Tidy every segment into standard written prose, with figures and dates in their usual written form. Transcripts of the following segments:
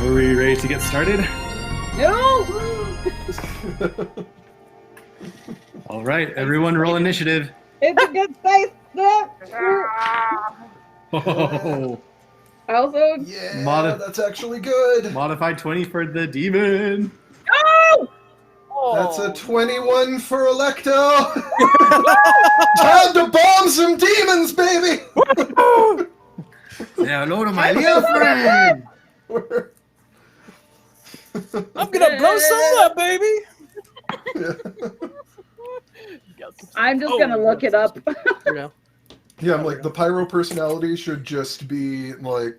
Are we ready to get started? No! All right, everyone roll initiative. It's a good space. Oh, Also, Yeah, that's actually good. modified 20 for the demon. no! That's a 21 for Electo. Time to bomb some demons, baby. Say hello to my little friend. I'm gonna blow some up, baby. I'm just gonna look it up. You know, Yeah, I'm like, the pyro personality should just be like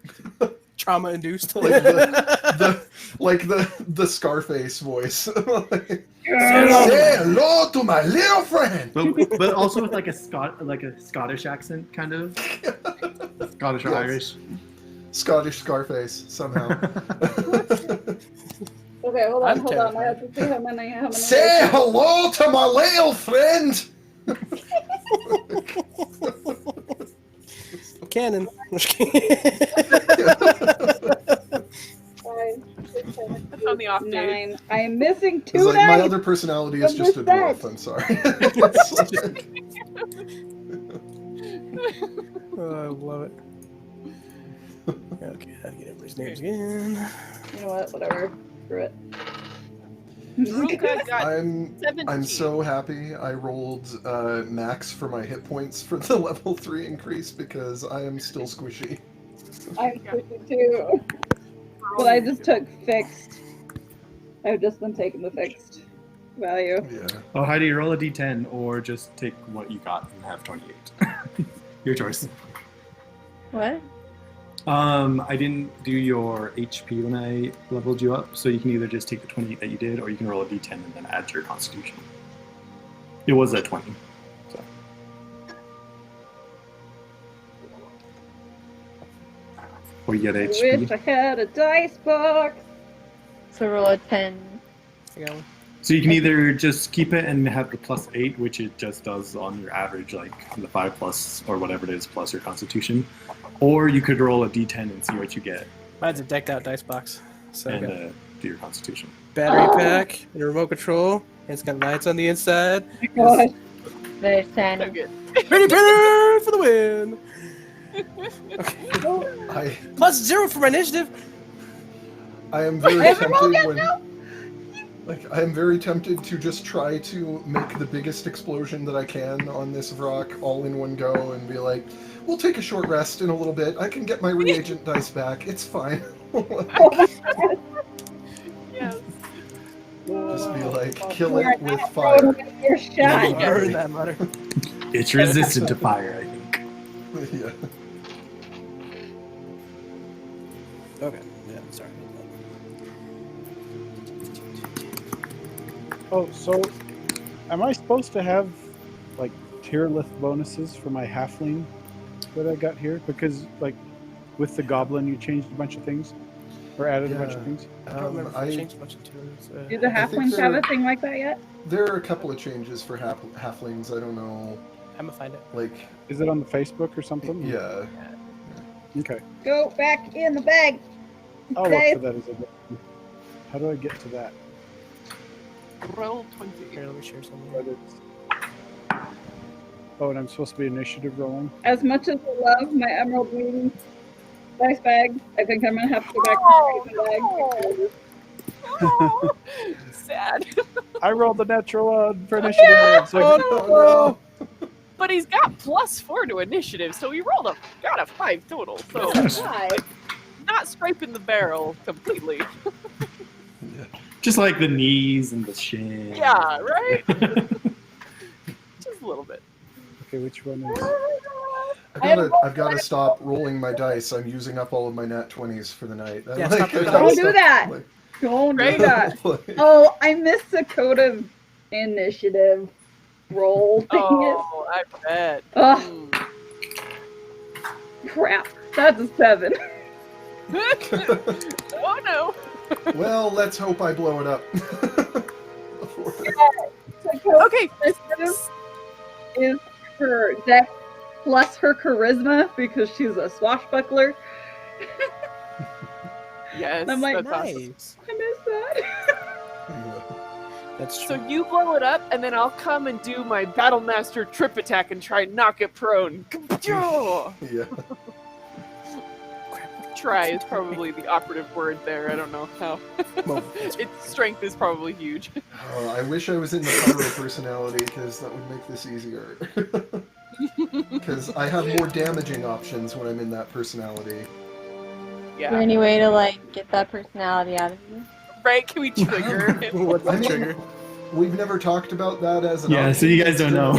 trauma induced. like the Scarface voice. Like, Yeah. say hello to my little friend. But also with like a Scottish accent, kind of. Scottish or Yes. Irish. Scottish Scarface somehow. Okay, hold I'm on. terrified. I have to see how many. Say hello to my little friend. Cannon. That's on the off day. 9. I am missing 2 It's like, my dice. other personality is From just a this dwarf. set. I'm sorry. It's like- Oh, I love it. Okay, I get everybody's names again. You know what? Whatever. Screw it. Ruka got I'm 17. so happy I rolled max for my hit points for the level 3 increase because I am still squishy. I'm squishy too. But I just took fixed. I've just been taking the fixed value. Yeah. Oh, how do you roll a d10 or just take what you got and have 28? Your choice. What? I didn't do your HP when I leveled you up, so you can either just take the 28 that you did, or you can roll a d10 and then add to your constitution. It was at 20. So. Or you get I HP. wish I had a dice box. So roll a 10. I got one. So you can either just keep it and have the +8, which it just does on your average, like the 5 plus or whatever it is, plus your constitution. Or you could roll a d10 and see what you get Mine's a decked out dice box. So I and got do your constitution. battery pack and a remote control. And it's got lights on the inside. Oh my gosh. There's So 10. good. Pretty better for the win. Okay. I +0 for my initiative. am very I have a tempted roll yet when now? I am very tempted to just try to make the biggest explosion that I can on this rock all in one go and be like, we'll take a short rest in a little bit. I can get my reagent dice back. It's fine. Yes. Just be like, kill it with fire. Your shot. Burn that mother. It's resistant to fire, I think. Yeah. Okay. Yeah, sorry. Oh, so am I supposed to have like tier lift bonuses for my halfling that I got here? Because like with the goblin, you changed a bunch of things or added a bunch of Yeah. things. I don't remember if I changed a bunch of tunes. Do the I think halflings have a they're- thing like that yet? There are a couple of changes for halflings. I don't know. I'm gonna find it. Like, Is it on the Facebook or something? yeah. Okay. Go back in the bag. I'll look for that as a. How do I get to that? Roll 20. Here, let me share something. But it's... Oh, and I'm supposed to be initiative rolling. As much as I love my emerald green dice bag, I think I'm gonna have to go back to the bag. Oh, sad. I rolled the natural one for initiative. So I can- Oh, But he's got +4 to initiative, so he got a 5 total. So not scraping the barrel completely. Just like the knees and the shin. Yeah, right? Just a little bit. Okay, which one is? I've got to stop rolling my dice. I'm using up all of my nat 20s for the night. Yeah, Like, stop doing that. I gotta Don't do stop, that. like- Don't do Right? that. like- Oh, I missed Dakota's initiative roll thing. Oh, I bet. Ugh, Mm. crap. That's a 7. Oh no. Well, let's hope I blow it up. Okay. Initiative is her dex plus her charisma because she's a swashbuckler. Yes, I'm like, that's awesome. Nice. I missed that. That's So true. you blow it up, and then I'll come and do my Battle Master trip attack and try and knock it prone. Yeah. Try is probably the operative word there. I don't know how. Its strength is probably huge. I wish I was in the pyro personality because that would make this easier. Because I have more damaging options when I'm in that personality. Is there Yeah. any way to like get that personality out of you? Right? Can we trigger it? What's I the mean, trigger? we've never talked about that as an Yeah, option. so you guys don't know.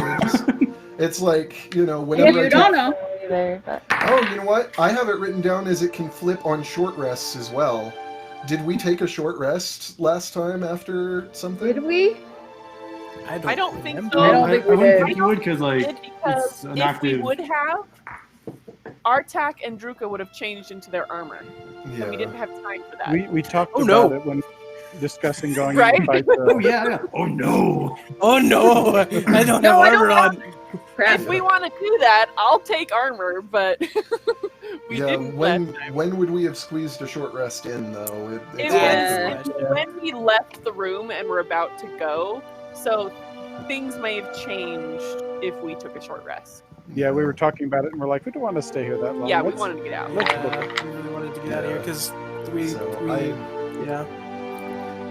It's like, you know, If whenever I you take... don't know. Either, but Oh, you know what? I have it written down as it can flip on short rests as well. Did we take a short rest last time after something? Did we? I don't think remember. so. I don't think we wouldn't did. think you would because like Did because it's an if active. we would have, Artak and Druka would have changed into their armor. Yeah. And we didn't have time for that. We talked Oh, about no. it when discussing going Right? in to fight Oh yeah. Oh no. Oh no! I don't No, I have armor don't on. Crap. If we want to do that, I'll take armor, but we Yeah, didn't let when would we have squeezed a short rest in, though? It Yeah. was when we left the room and were about to go, so things may have changed if we took a short rest. Yeah, we were talking about it and we're like, we don't want to stay here that long. Yeah, we Let's- wanted to get out. let's Yeah, book it. we really wanted to get out of here because we, So yeah.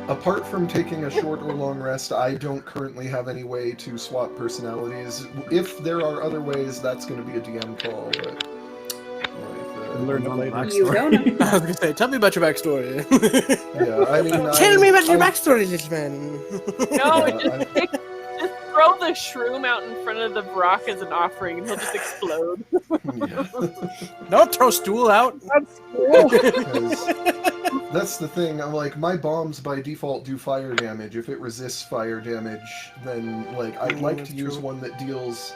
apart from taking a short or long rest, I don't currently have any way to swap personalities. If there are other ways, that's going to be a DM call, but... We'll learn it later. You don't know. I was gonna say, tell me about your backstory. Yeah, I mean... Tell me about your backstory, little man. No, Yeah, just throw the shroom out in front of the Brock as an offering, and he'll just explode. Yeah. Don't throw stool out. That's cool. Because that's the thing, I'm like, my bombs by default do fire damage. If it resists fire damage, then, like, I'd like that's to use true. one that deals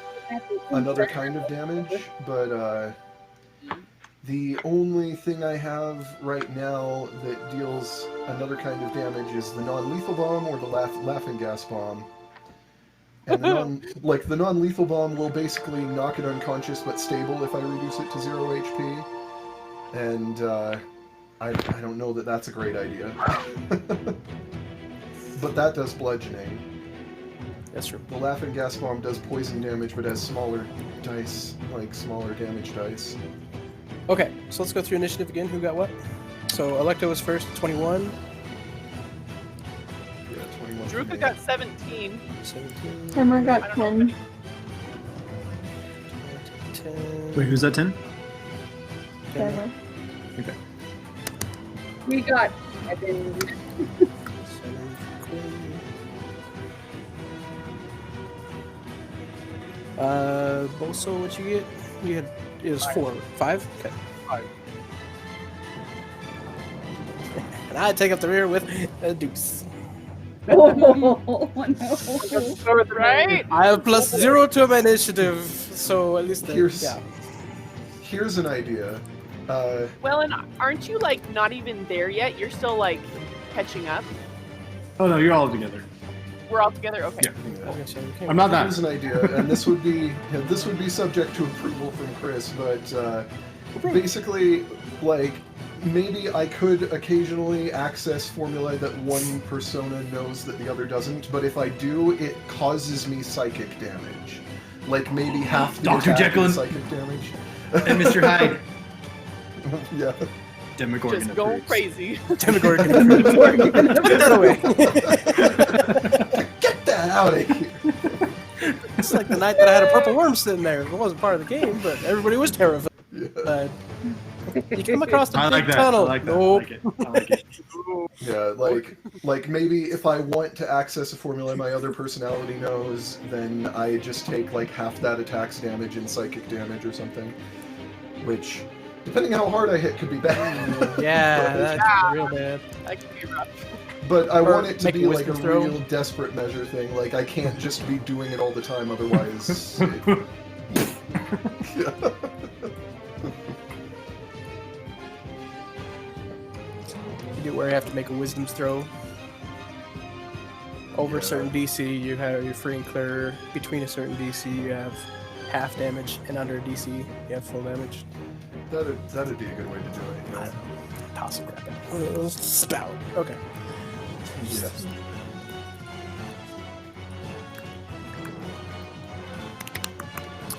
another kind of damage, but, the only thing I have right now that deals another kind of damage is the non-lethal bomb or the laughing gas bomb. And the non-lethal bomb will basically knock it unconscious but stable if I reduce it to 0 HP. And I don't know that that's a great idea. But that does bludgeoning. That's true. The laughing gas bomb does poison damage but has smaller dice, like smaller damage dice. Okay, so let's go through initiative again. Who got what? So Electo was first, 21. Yeah, 21. Druka got 17. 17. Hammer got 10. 10. Wait, who's that 10? 7. Okay. We got Evan. 7 for Quinn. Bolso, what'd you get? You had, it was 4. 5? Okay. 5. And I take up the rear with a deuce. Oh, no. Right? I have plus 0 to my initiative, so at least yeah. Here's an idea. Well, and aren't you, like, not even there yet? You're still, like, catching up? Oh no, you're all together. We're all together? Okay. Yeah. Okay, so okay. I'm not that. Here's an idea, and this would be subject to approval from Chris, but basically, like, maybe I could occasionally access formulae that one persona knows that the other doesn't, but if I do, it causes me psychic damage. Like maybe half the Dr. attack Jekyll is and- psychic damage. And Mr. Hyde. Yeah. Demogorgon Just going approves. crazy. Demogorgon. Get that away. Get that out of here! It's like the night that I had a purple worm sitting there. It wasn't part of the game, but everybody was terrified. Yeah. You come across the I big like that. tunnel. I like that. Nope. I like it. I like it. Yeah, like maybe if I want to access a formula my other personality knows, then I just take like half that attack's damage and psychic damage or something. Which, depending how hard I hit, could be bad. Yeah, But- that's real bad. That could be rough. But I Or want it to make a be like a wisdom throw. real desperate measure thing. Like I can't just be doing it all the time, otherwise. Yeah. You do where you have to make a wisdom's throw. Over a certain DC, you have your free and clear. Between a certain DC, you have half damage, and under a DC, you have full damage. That'd be a good way to do it. Yeah. Toss it back. Spout. Okay. Yeah.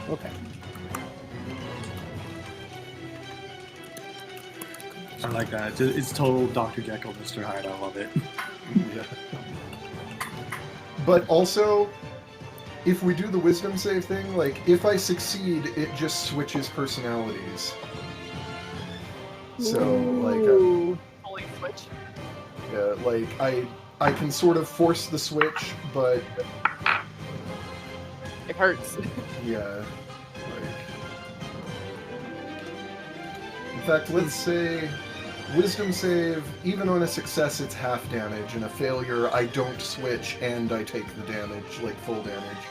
Okay. I like that. It's total Dr. Jekyll, Mr. Hyde. I love it. Yeah. But also, if we do the wisdom save thing, like, if I succeed, it just switches personalities. So, like, Fully switch. yeah, like, I can sort of force the switch, but, It hurts. yeah, like... In fact, let's say, wisdom save, even on a success, it's half damage, and a failure, I don't switch, and I take the damage, like, full damage.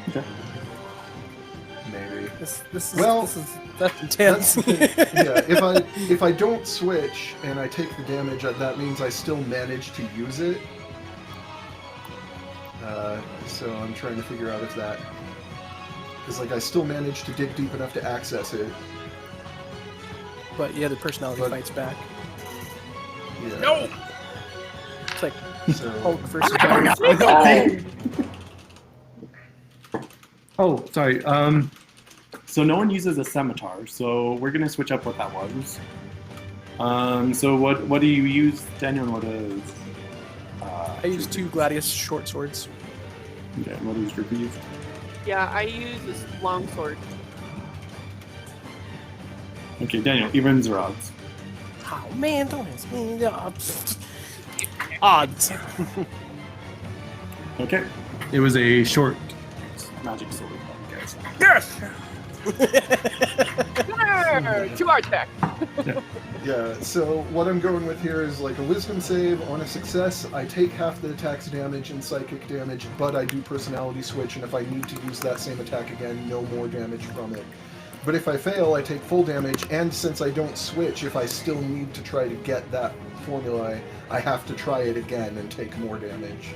Okay. Maybe. That's intense. Yeah, if I don't switch and I take the damage, that means I still manage to use it. So I'm trying to figure out if that... Because, like, I still manage to dig deep enough to access it. But yeah, the personality fights back. Yeah. No! It's like So... Hulk versus Oh, sorry. So no one uses a scimitar, so we're gonna switch up what that was. So what do you use, Daniel? And what is? I use 2 Gladius short swords. Okay, what does Ruby use? Yeah, I use this long sword. Okay, Daniel, evens or odds? Oh man, don't ask me. Odds. Okay, it was a short magic sword. Guys. Yes! Winner! 2 art attack. Yeah, so what I'm going with here is like a wisdom save. On a success, I take half the attack's damage and psychic damage, but I do personality switch, and if I need to use that same attack again, no more damage from it. But if I fail, I take full damage, and since I don't switch, if I still need to try to get that formula, I have to try it again and take more damage.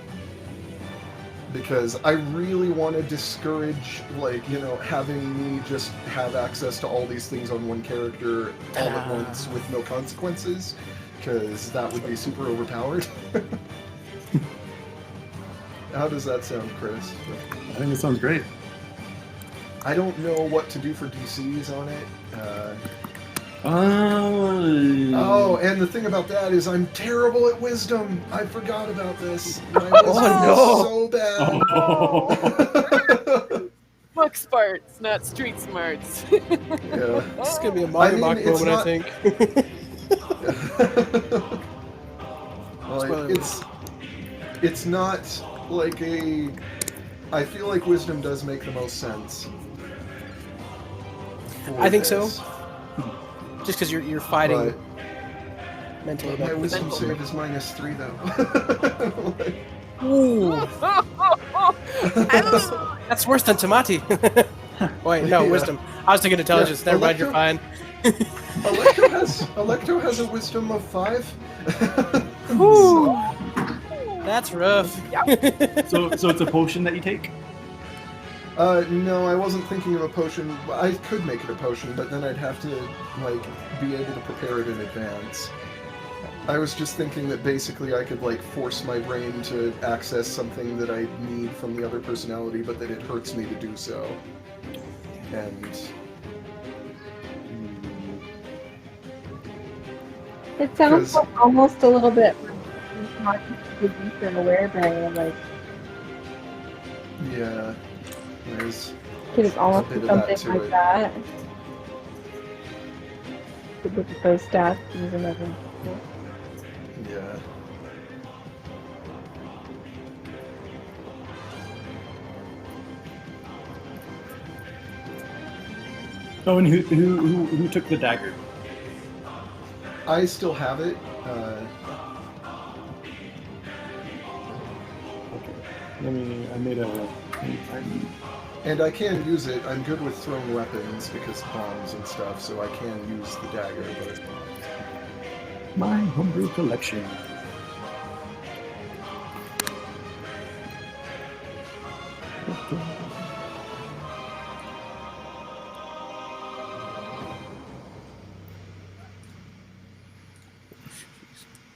Because I really want to discourage, like, you know, having me just have access to all these things on one character all at once with no consequences, because that would be super overpowered. How does that sound, Chris? I think it sounds great. I don't know what to do for DCs on it. Oh, and the thing about that is I'm terrible at wisdom. I forgot about this. My wisdom is so bad. Book smarts, not street smarts. Yeah. This is gonna be a Mario Mach moment, I think. Like, it's not like a... I feel like wisdom does make the most sense. I think so. Just because you're fighting mentally. My wisdom save is -3 though. Ooh. That's worse than Tamati. Wait, no, Yeah. wisdom. I was thinking intelligence. Yeah, Never mind, you're fine. Electro has a wisdom of 5. Whew. That's rough. So it's a potion that you take? No, I wasn't thinking of a potion. I could make it a potion, but then I'd have to, like, be able to prepare it in advance. I was just thinking that basically I could, like, force my brain to access something that I need from the other personality, but that it hurts me to do so. And... It sounds like almost a little bit not aware, but I like yeah, there's could have almost a bit do of that something to like it. that. Could look at those stats and another. Yeah. Oh, and who took the dagger? I still have it. Okay. I made a. And I can use it. I'm good with throwing weapons because bombs and stuff, so I can use the dagger, but... My homebrew collection.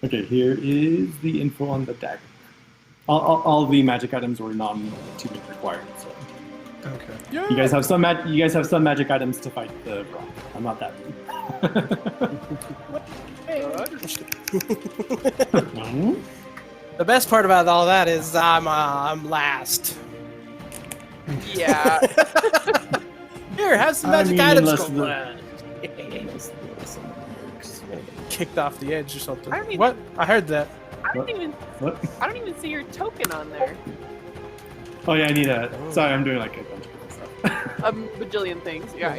Okay, here is the info on the dagger. All the magic items were non-attunement required. So Okay. Yeah. you guys have some magic items to fight the rock. I'm not that mean. The best part about all that is I'm last. Yeah. Here, have some magic items. Kicked off the edge or something. I mean- What? I heard that. I don't even What? I don't even see your token on there. Oh yeah, I need a. Sorry, I'm doing like a bunch of stuff. A bajillion things. Yeah.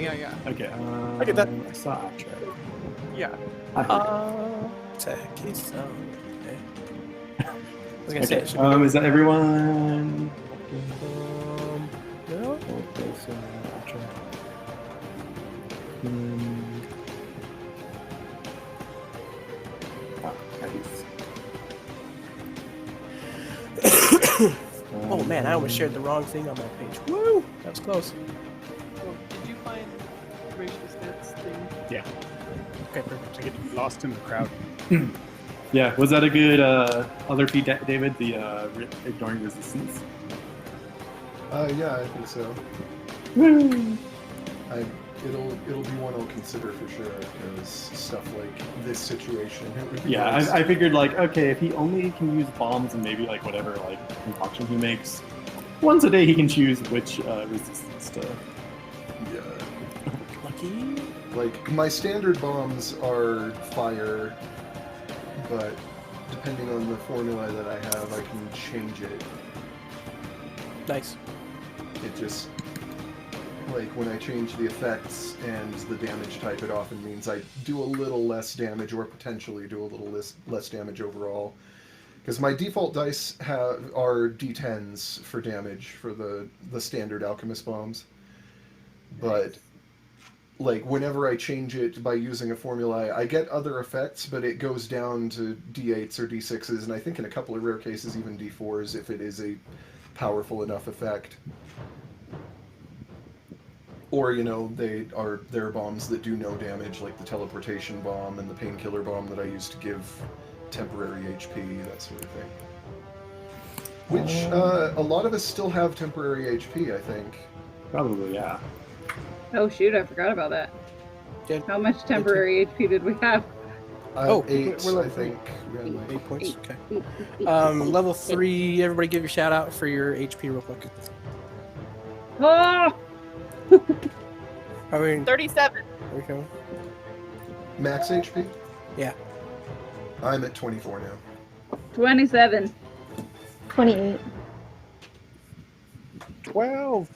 Okay. I get that. I saw Atra. Yeah. Tacky sound. Okay. I was gonna say Okay. it should be Is that everyone? no? Atra. Oh man, I almost shared the wrong thing on my page. Woo! That was close. Well, did you find racial stats thing? Yeah, Okay, perfect. I get lost in the crowd. Yeah, was that a good other feat, David? The ignoring resistance. Yeah, I think so. It'll be one I'll consider for sure, because stuff like this situation. It would be Yeah, nice. I figured like, okay, if he only can use bombs and maybe like whatever like concoction he makes, once a day he can choose which resistance to. Yeah. Lucky. Like, my standard bombs are fire, but depending on the formula that I have, I can change it. Nice. It just, like, when I change the effects and the damage type, it often means I do a little less damage, or potentially do a little less damage overall. Because my default dice are D10s for damage for the standard alchemist bombs. But like, whenever I change it by using a formula, I get other effects, but it goes down to D8s or D6s, and I think in a couple of rare cases even D4s if it is a powerful enough effect. Or, you know, there are bombs that do no damage, like the teleportation bomb and the painkiller bomb that I use to give temporary HP, that sort of thing. Which, a lot of us still have temporary HP, I think. Probably, yeah. Oh shoot, I forgot about that. Did- How much temporary HP did we have? Oh, 8, we're I think. We had like 8 points. Okay. Level 3. Everybody, give your shout out for your HP real quick. Oh! I mean, 37. there we go. max HP? Yeah. I'm at 24 now. 27. 28. 12.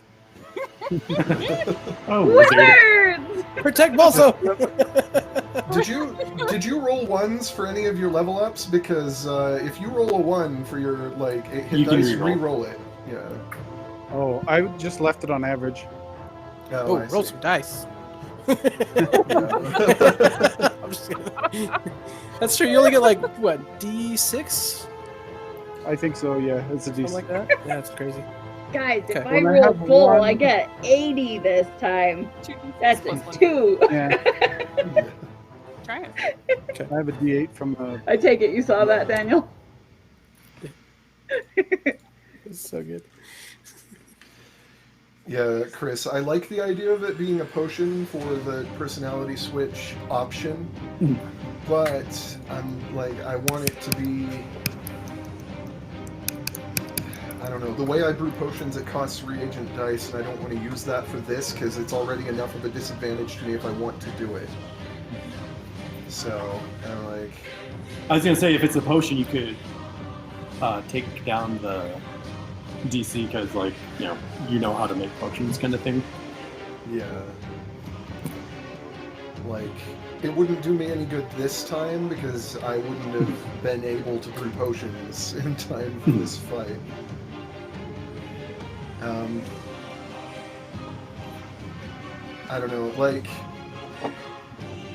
Oh, wizard. Wizards! Protect Balso! Did you roll 1s for any of your level ups? Because if you roll a 1 for your like hit You can dice, re-roll. re-roll it. Yeah. Oh, I just left it on average. Oh, I roll see. some dice. Yeah. I'm just kidding. That's true. You only get like, what, D6? I think so, yeah. It's a Something decent. like that? Yeah, that's crazy. Guys, if Okay. I Well, I roll have full, one- I get 80 this time. 2 That's plus a 1. 2. Yeah, Try it. I have a D8 from the. I take it you saw that, Daniel. It's so good. Yeah, Chris, I like the idea of it being a potion for the personality switch option, but I'm like, I want it to be. I don't know. The way I brew potions, it costs reagent dice, and I don't want to use that for this because it's already enough of a disadvantage to me if I want to do it. So, I'm like, I was gonna say if it's a potion, you could take down the DC because, like, you know how to make potions, kind of thing. yeah. Like, it wouldn't do me any good this time because I wouldn't have been able to brew potions in time for this fight. I don't know, like,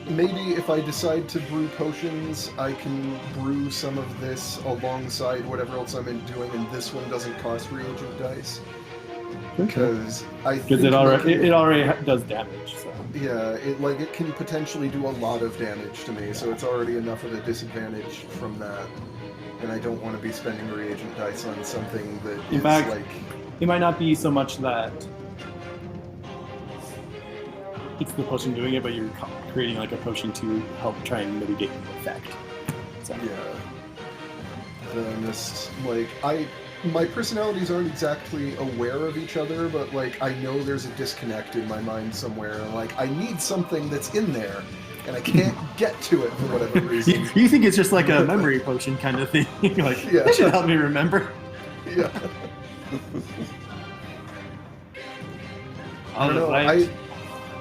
maybe if I decide to brew potions, I can brew some of this alongside whatever else I'm doing, and this one doesn't cost reagent dice. because I think Because making it already does damage. So yeah, it can potentially do a lot of damage to me, so it's already enough of a disadvantage from that. And I don't want to be spending reagent dice on something that In is fact- like it might not be so much that it's the potion doing it, but you're creating like a potion to help try and mitigate the effect. So. yeah. Then just like my personalities aren't exactly aware of each other, but like I know there's a disconnect in my mind somewhere. Like I need something that's in there, and I can't get to it for whatever reason. You think it's just like a memory potion kind of thing? Like, Yeah. that should help me remember. Yeah. I don't know.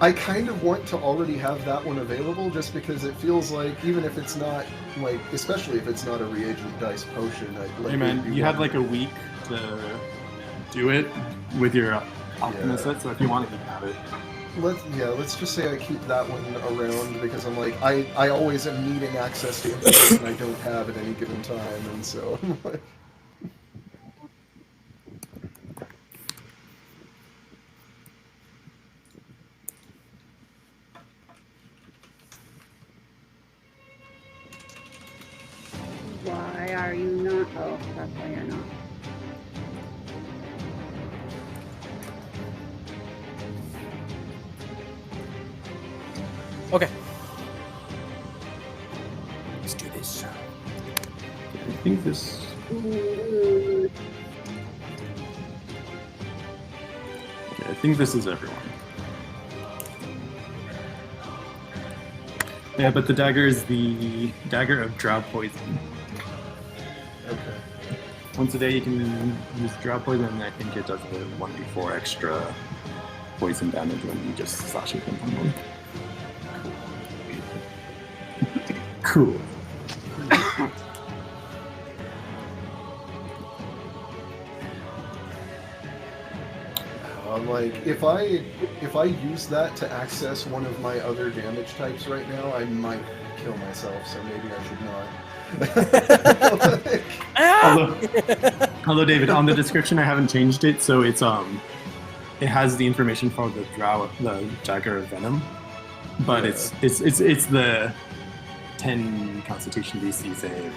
I kind of want to already have that one available, just because it feels like, even if it's not like, especially if it's not a reagent dice potion. Hey man, you have like a week to do it with your alchemist set, so if you want it, you can have it. Let's just say I keep that one around, because I'm like, I always am needing access to information I don't have at any given time, and so I'm like... Why are you not? Oh, that's why you're not. Okay. Let's do this. I think this. Ooh. Okay, I think this is everyone. Yeah, but the dagger is the dagger of drow poison. Okay. Once a day you can use drow poison, and I think it does the 1d4 extra poison damage when you just slash it with someone. Cool. Like, if I use that to access one of my other damage types right now, I might kill myself, so maybe I should not. Although David, on the description I haven't changed it, so it's it has the information for the dagger of venom, but it's the 10 Constitution DC save.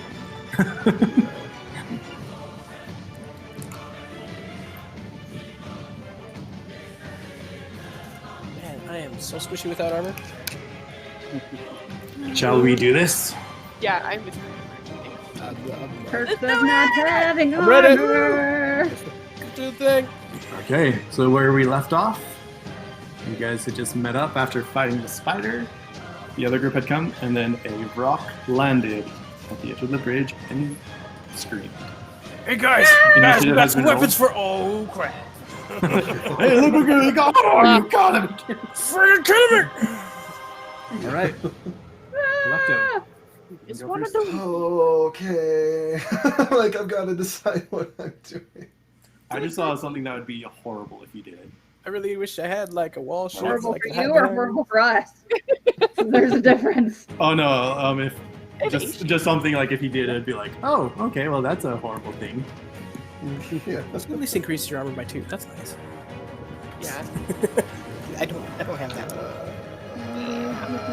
Man, I am so squishy without armor. Shall we do this? Yeah, I'm. Curse of not having I'm ready. armor. Let's do the thing. Okay, so where we left off, you guys had just met up after fighting the spider. The other group had come, and then a rock landed at the edge of the bridge and screamed. Hey guys, we Initiative got has some been weapons for. Oh crap! Hey, look what we got! Oh, you got him! Freaking kill me! All right. Lecto. It's Go one of first. those. Okay. Like, I've got to decide what I'm doing. I just saw something that would be horrible if you did. I really wish I had like a wall shield. Horrible like for I had you or behind me. horrible for us? There's a difference. Oh no, if just something like if you did, it'd be like, oh, okay, well that's a horrible thing. Yeah. At least increase your armor by 2. That's nice. Yeah. I don't have that.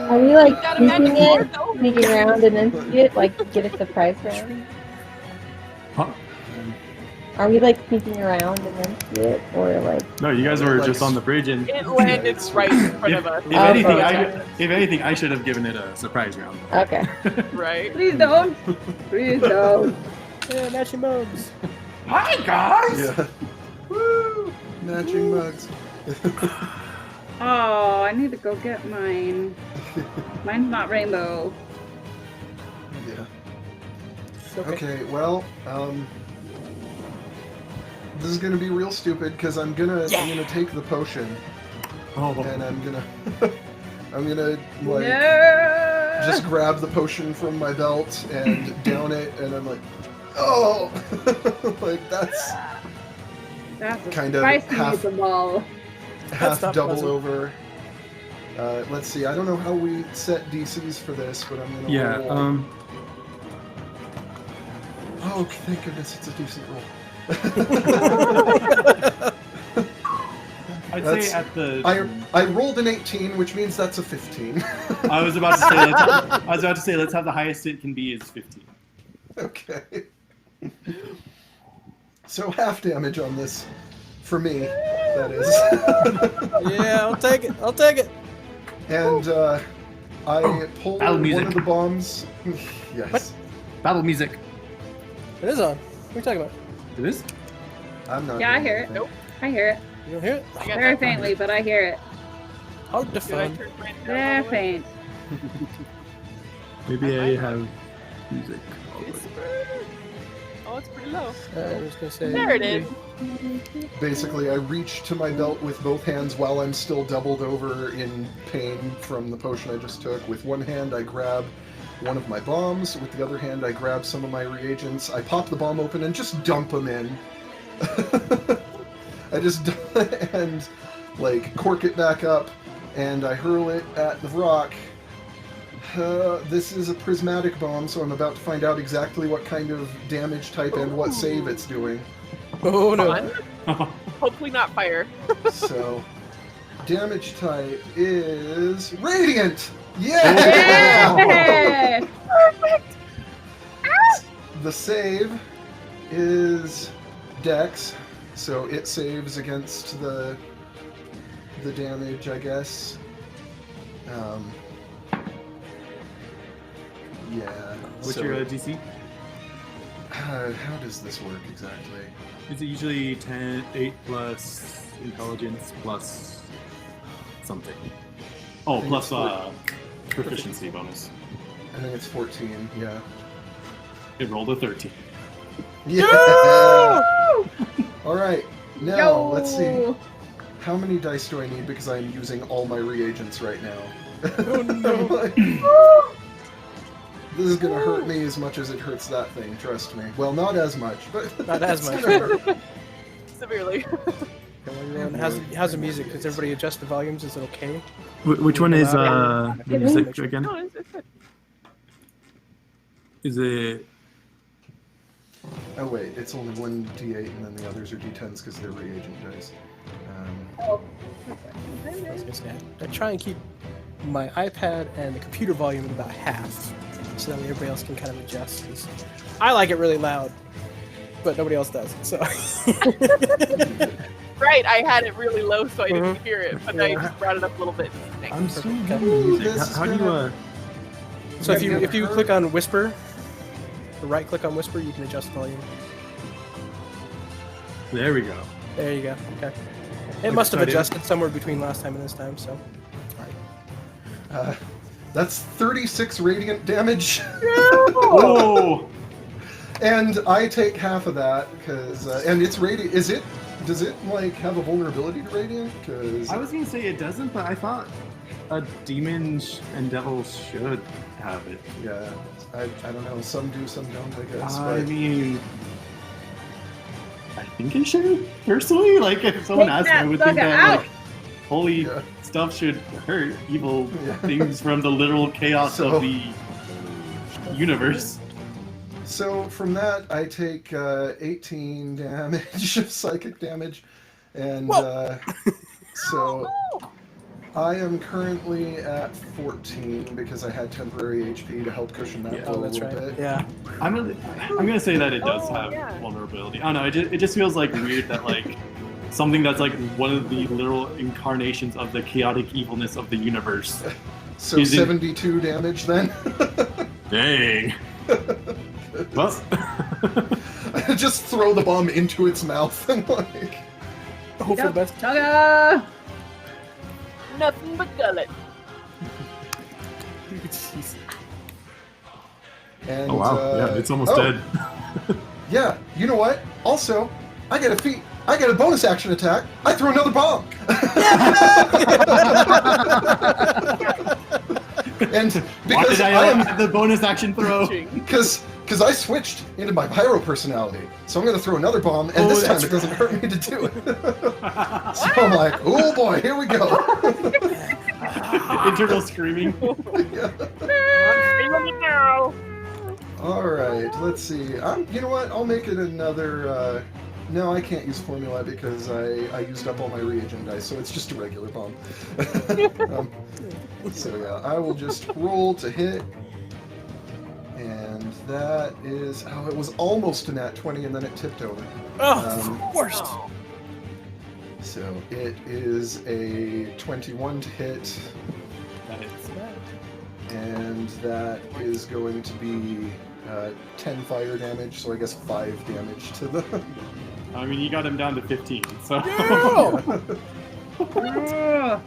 Are we like Got a magic sneaking sword, it, though. sneaking around and then see it, like get a surprise round? Huh? Are we like sneaking around and then see it, or like? No, you guys were Like- just on the bridge, and It landed right in front of us. if anything, I should have given it a surprise round. Okay. Right? Please don't. Please don't. Yeah, matching mugs. Hi guys. Yeah. Woo! Matching mugs. Oh, I need to go get mine. Mine's not rainbow. Yeah. Okay. Okay, well, this is gonna be real stupid, because I'm gonna take the potion, Oh, and I'm gonna like No. just grab the potion from my belt and down it, and I'm like, oh, like that's That's a kind of spicy half- meatball. half not double pleasant. over. Let's see. I don't know how we set DCs for this, but I'm gonna yeah. roll. Oh, thank goodness it's a decent roll. I'd That's- say at the. I rolled an 18, which means that's a 15. I was about to say let's have the highest it can be is 15. Okay. So half damage on this, for me, that is. Yeah, I'll take it. I'll take it. And I pull battle one music. of the bombs. Yes. What? Battle music. It is on. What are you talking about? It is? I'm not. Yeah, I doing hear it. anything. Nope. I hear it. You don't hear it? I got Very that. faintly, but I hear it. Hard to Did I find. turn mine down Very all the way? faint. Maybe I have music. Whisper. Oh, it's pretty low. I was gonna say. There it is. Basically, I reach to my belt with both hands while I'm still doubled over in pain from the potion I just took. With one hand, I grab one of my bombs. With the other hand, I grab some of my reagents. I pop the bomb open and just dump them in. I just and like cork it back up, and I hurl it at the rock. This is a prismatic bomb, so I'm about to find out exactly what kind of damage type and what save it's doing. Oh no. Fun. Hopefully not fire. So, damage type is Radiant! Oh. Yeah! Yay! Perfect. The save is Dex, so it saves against the damage, I guess. Yeah. What's so, your DC? how does this work exactly? Is it usually 8 plus intelligence plus something? Oh, think plus it's proficiency bonus. I think it's 14, yeah. It rolled a 13. Yeah! Alright, now Yo! let's see. How many dice do I need because I'm using all my reagents right now? Oh no. Like, this is gonna hurt me as much as it hurts that thing, trust me. Well, not as much, but Not as it's much. gonna hurt. Severely. How's the music? Does everybody adjust the volumes? Is it okay? Which one is the music again? No, it's good. Is it? Oh wait, it's only one d8 and then the others are d10s because they're reagent dice. I was gonna say, I try and keep my iPad and the computer volume at about half, so that way everybody else can kind of adjust. 'Cause I like it really loud, but nobody else does. So Right, I had it really low so I didn't Mhm. hear it, but now you just brought it up a little bit. I'm so Okay. good at music. This is How do you? gonna- So if you Yeah. click on Whisper, or right click on Whisper, you can adjust the volume. There we go. There you go. Okay. It Like must have start in. adjusted somewhere between last time and this time. So. That's 36 radiant damage, Oh! and I take half of that because and it's radiant. Does it like have a vulnerability to radiant? Because I was gonna say it doesn't, but I thought a demon and devil should have it. yeah, I don't know. Some do, some don't. I guess. I but mean, I think it should. Personally, like if someone Take asked, that I would think sucker that out. like holy Yeah. stuff should hurt evil Yeah. things from the literal chaos So- of the universe. So from that, I take 18 damage of psychic damage, and so I am currently at 14 because I had temporary HP to help cushion that Yeah. blow Oh, a that's little right. bit. Yeah. I'm gonna say that it does Oh, have yeah. vulnerability. I don't know. It just feels like weird that like something that's like one of the literal incarnations of the chaotic evilness of the universe. So Is it- 72 damage then. Dang. Well, I just throw the bomb into its mouth and like. Hope for the best. Chugga! Nothing but gullet. Jeez. And, oh wow, yeah, it's almost oh, dead. Yeah, you know what? Also, I get a feat. I get a bonus action attack. I throw another bomb. And Why because did I I am have the bonus action throw? because I switched into my pyro personality, so I'm gonna throw another bomb, and Oh, this time that's it doesn't hurt me to do it. So I'm like, oh boy, here we go. Internal screaming. Yeah. I'm feeling it now. All right, let's see. You know what? I'll make it another No, I can't use formula because I used up all my reagent dice, so it's just a regular bomb. So yeah, I will just roll to hit. And that is... Oh, it was almost a nat 20 and then it tipped over. Oh, worst. Oh. So it is a 21 to hit, That hits. and that is going to be 10 fire damage, so I guess 5 damage to the... I mean, you got him down to 15, so... Yeah!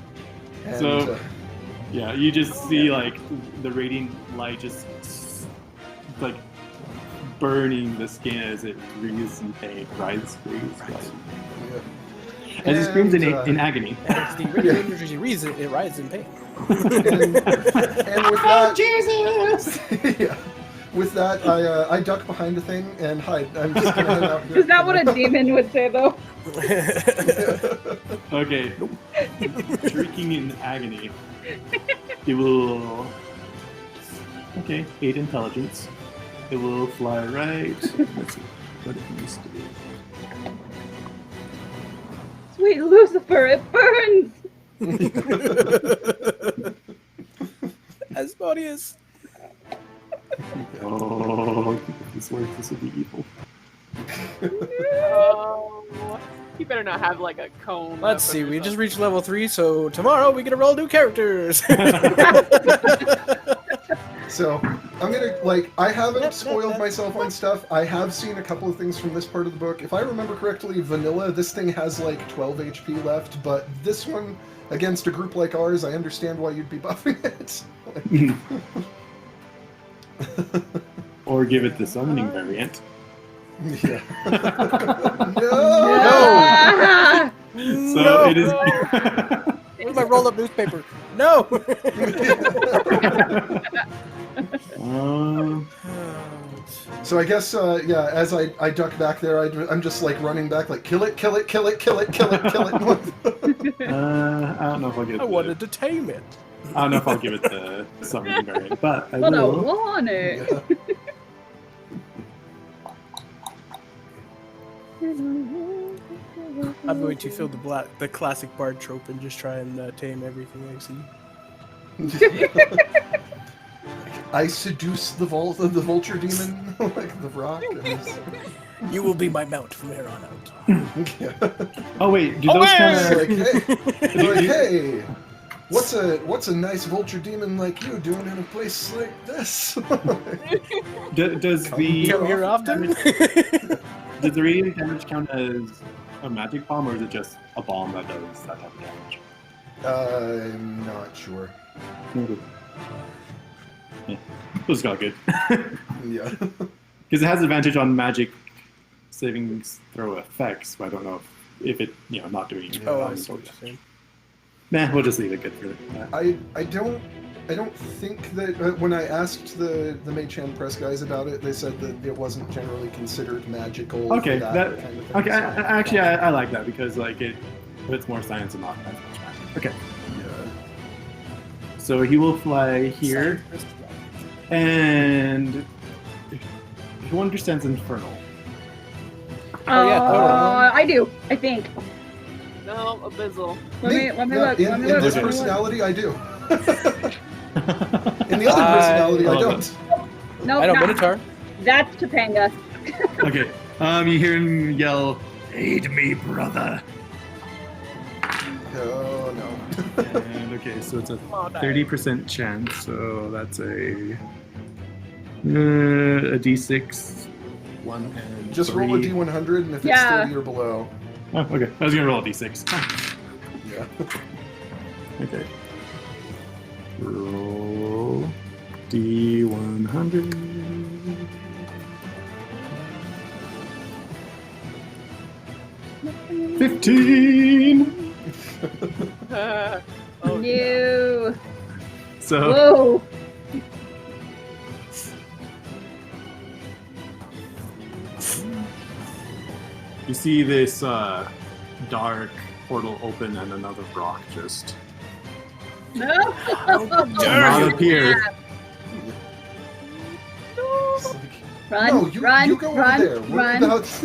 And, So- Yeah, you just see, like, the radiant light just, like, burning the skin as it breathes in pain, rises. yeah. As it screams in And, agony. As the radiant energy reason it rides in pain. and with that... Jesus! Yeah. With that, I duck behind a thing and hide. I'm just gonna hang out here. Is that what a demon would say, though? Okay. Shrieking in agony. It will... Okay, 8 intelligence. It will fly right... Let's see what it needs to do. Sweet Lucifer, it burns! Asmodeus. Oh, if this works, this will be evil. Oh, you better not have like a cone. Let's see, weapon or we just something. reached level 3, so tomorrow we get to roll new characters. So, I'm gonna, like, I haven't spoiled myself on stuff. I have seen a couple of things from this part of the book. If I remember correctly, vanilla, this thing has like 12 HP left, but this one, against a group like ours, I understand why you'd be buffing it. Or give it the summoning variant. Yeah. No! Ah! So No! it is... Where's my roll-up newspaper? No! So I guess, yeah, as I duck back there, I'm just like running back, like, kill it, kill it, kill it, kill it, kill it, kill it. I don't know if I'll give it I wanted to tame it. I don't know if I'll give it the summoning variant, but I But I will. want it. Yeah. I'm going to fill the classic bard trope and just try and tame everything I see. I seduce the vulture demon, like the rock. You will be my mount from here on out. Yeah. Oh wait, do Oh, those wait! kind Like, hey, what's a nice vulture demon like you doing in a place like this? does the Come here often? does the radiant damage count as a magic bomb, or is it just a bomb that does that type of damage? I'm not sure. Yeah, this got good Yeah. because it has advantage on magic saving throw effects. But I don't know if it not doing. Oh, I see what you're saying. Nah, we'll just leave it good for that. I don't think that when I asked the Mage-Hand Press guys about it, they said that it wasn't generally considered magical. Okay, for that kind of thing. okay. So, Actually, I like that because like it puts more science and not as much magic. Okay, yeah. so he will fly here, and who understands Infernal? Oh, yeah, totally. I do, I think. No, Abyssal. Let me look. Yeah, Let me in look. this let me look. personality, I do. In the other personality, I love don't. Nope, I know, not- Minotaur. That's Topanga. Okay, you hear him yell, "Aid me, brother!" Oh no. And okay, so it's a Oh, no. 30% chance, so that's a D6, 1 and Just 3. roll a D100, and if it's Yeah. 30 or below, Oh, okay. I was gonna roll a D6. yeah. Okay. Roll D100. $15. Oh, No. So Whoa. you see this dark portal open and another rock just No. not appear. It's like, Run, no, you run, go run, over there. Worry run. about.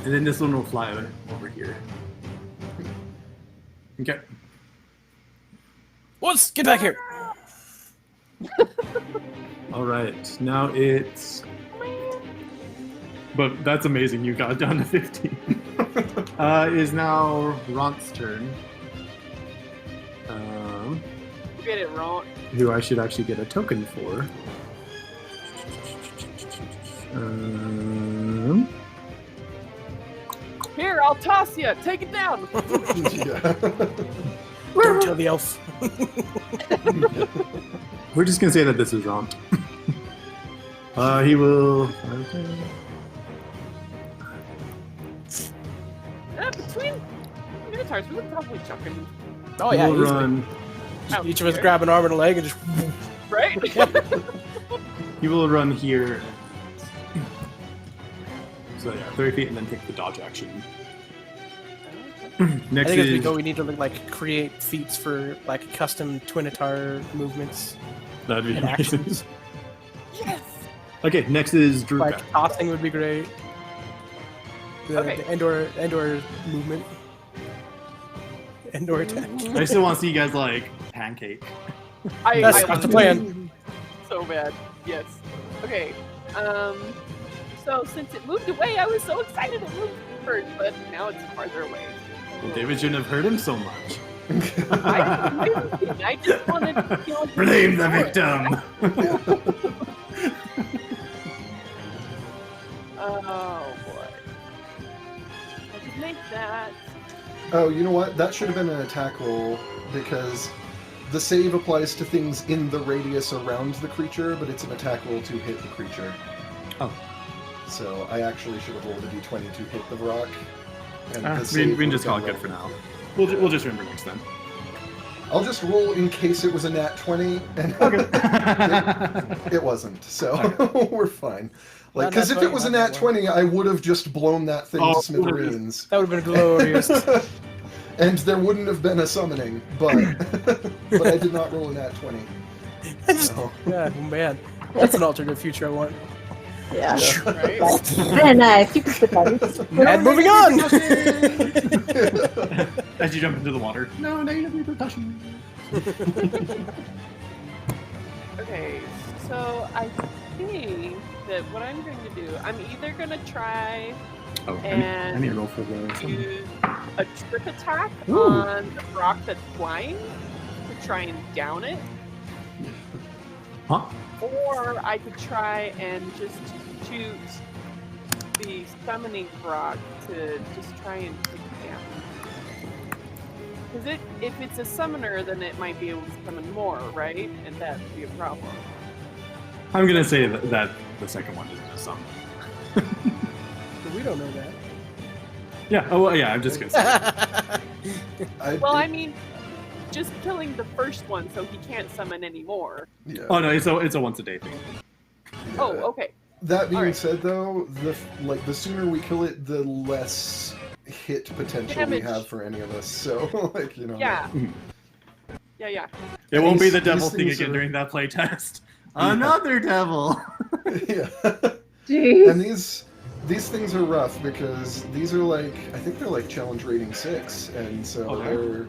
And then this one will fly over here. Okay. Woods, get back here! All right. Now it's. But that's amazing. You got down to 15. Is now Ront's turn. You get it wrong. Who I should actually get a token for. Here, I'll toss you. Take it down. Yeah. Don't tell the elf. We're just gonna say that this is Ront. He will. Between minotaurs, we would probably chuck him. Oh yeah, he will easily. run. out Each of us here. grab an arm and a leg and just. Right? He will run here. So yeah, 30 feet, and then take the dodge action. I Next think as we is go, we need to like create feats for like custom Twinitar movements that'd be and amazing. actions. Yes. Okay, next is Drew. Like tossing would be great. The, Okay. the Endor movement. Endor attack. I still want to see you guys like pancake. That's the plan. So bad. Yes. Okay. So since it moved away, I was so excited it moved first, but now it's farther away. Well, David shouldn't have hurt him so much. I just wanted to feel like Blame the victim. Oh boy. I could make that. Oh, you know what? That should have been an attack roll because the save applies to things in the radius around the creature, but it's an attack roll to hit the creature. Oh. So I actually should have rolled a d20 to hit the rock. And the We save can just call would it have good been for now. We'll just remember next time. I'll just roll in case it was a nat 20, and it wasn't, so we're fine. Like, Not because nat if it 20, was a not nat 20, I would have just blown that thing Oh, to smithereens. That would have been glorious. And there wouldn't have been a summoning, but but I did not roll a nat 20. So, Yeah, man. That's an alternate future I want. Yeah. Right? Then if you could put that in. And moving on! As you jump into the water. No negative repercussion. Okay, so I think that what I'm going to do, I'm either going to try Oh, And I need to roll for the. use a trip attack Ooh. on the rock that's flying to try and down it. Huh? Or I could try and just shoot the summoning rock to just try and take it down. Because if it's a summoner, then it might be able to summon more, right? And that would be a problem. I'm gonna say that the second one isn't a summon. But we don't know that. Yeah. Oh well, yeah. I'm just gonna say. Well, I mean, just killing the first one so he can't summon anymore. yeah. Oh no, it's a once a day thing. Oh, okay. That being Alright. said, though, the sooner we kill it, the less hit potential Damage. we have for any of us. So, like, you know. Yeah. Yeah. It won't be These- the devil these thing things again are- during that playtest. Another devil. Yeah. Jeez. And these things are rough because these are like, I think they're like challenge rating 6, and so Oh, they're,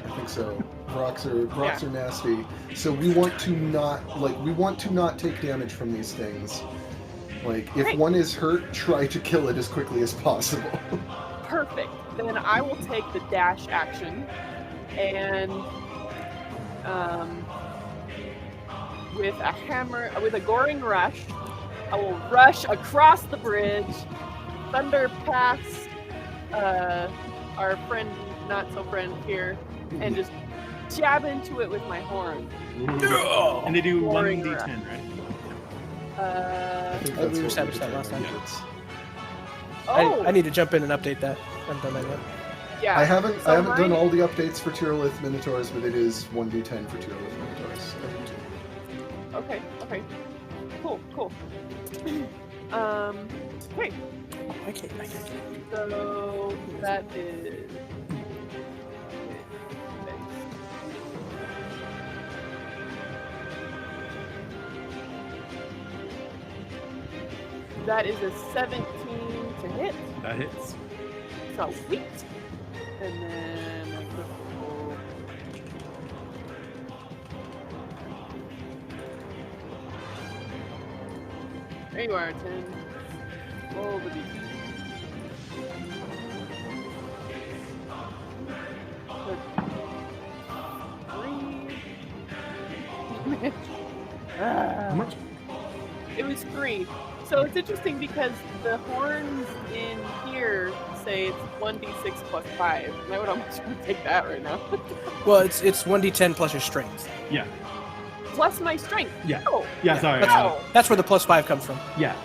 I think so. Rocks are nasty. So we want to not take damage from these things. Like, if Great. one is hurt, try to kill it as quickly as possible. Perfect. Then I will take the dash action and with a hammer, with a goring rush, I will rush across the bridge, thunder past our friend, not so friend here, and just jab into it with my horn. And they do Boring 1d10, right? I think We that's what established we that last time. determined. It's- Oh, I need to jump in and update that. I haven't done that yet. yeah. I haven't So done mine- all the updates for Tyrolith Minotaurs, but it is 1d10 for Tyrolith Minotaurs. Okay. Cool. Okay. I can't. So that is. That is a 17 to hit. That hits. Sweet. And then a critical. There you are, 10. Roll the d6. How much? It was 3. So it's interesting because the horns in here say it's 1d6 plus 5. And I would almost want to take that right now. Well, it's 1d10 plus your strength. Yeah. Plus my strength. Yeah. Oh. Yeah, sorry. Oh. That's where the plus 5 comes from. Yeah.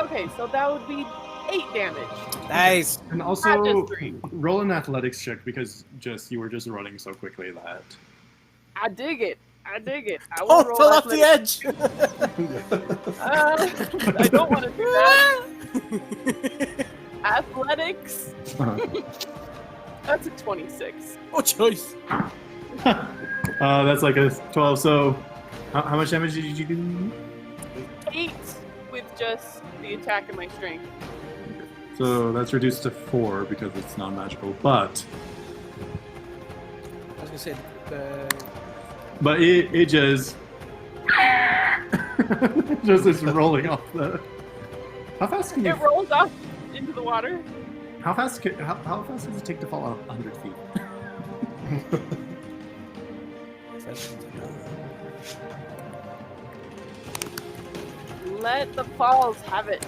Okay, so that would be 8 damage. Nice. And Not also, just 3. roll an athletics check because you were just running so quickly that. I dig it. I will Oh, roll fell off the athletics. edge. I don't want to do that. Athletics. That's a 26. Oh, choice. That's like a 12. So, how much damage did you do? 8 with just the attack and my strength. So that's reduced to 4 because it's non-magical. But I was gonna say it just just is rolling off the. How fast can you? It rolls off into the water. How fast does it take to fall 100 feet? Let the falls have it.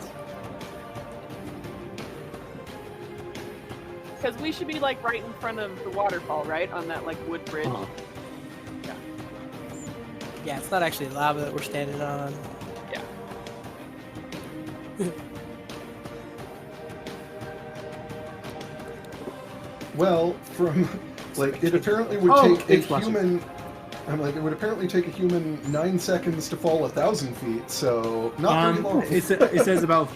Because we should be like right in front of the waterfall, right? On that like wood bridge. Uh-huh. yeah, it's not actually lava that we're standing on. Yeah. Well, from like it apparently would take it's a flashing. human. I'm like, it would apparently take a human 9 seconds to fall 1,000 feet, so not very long. It says about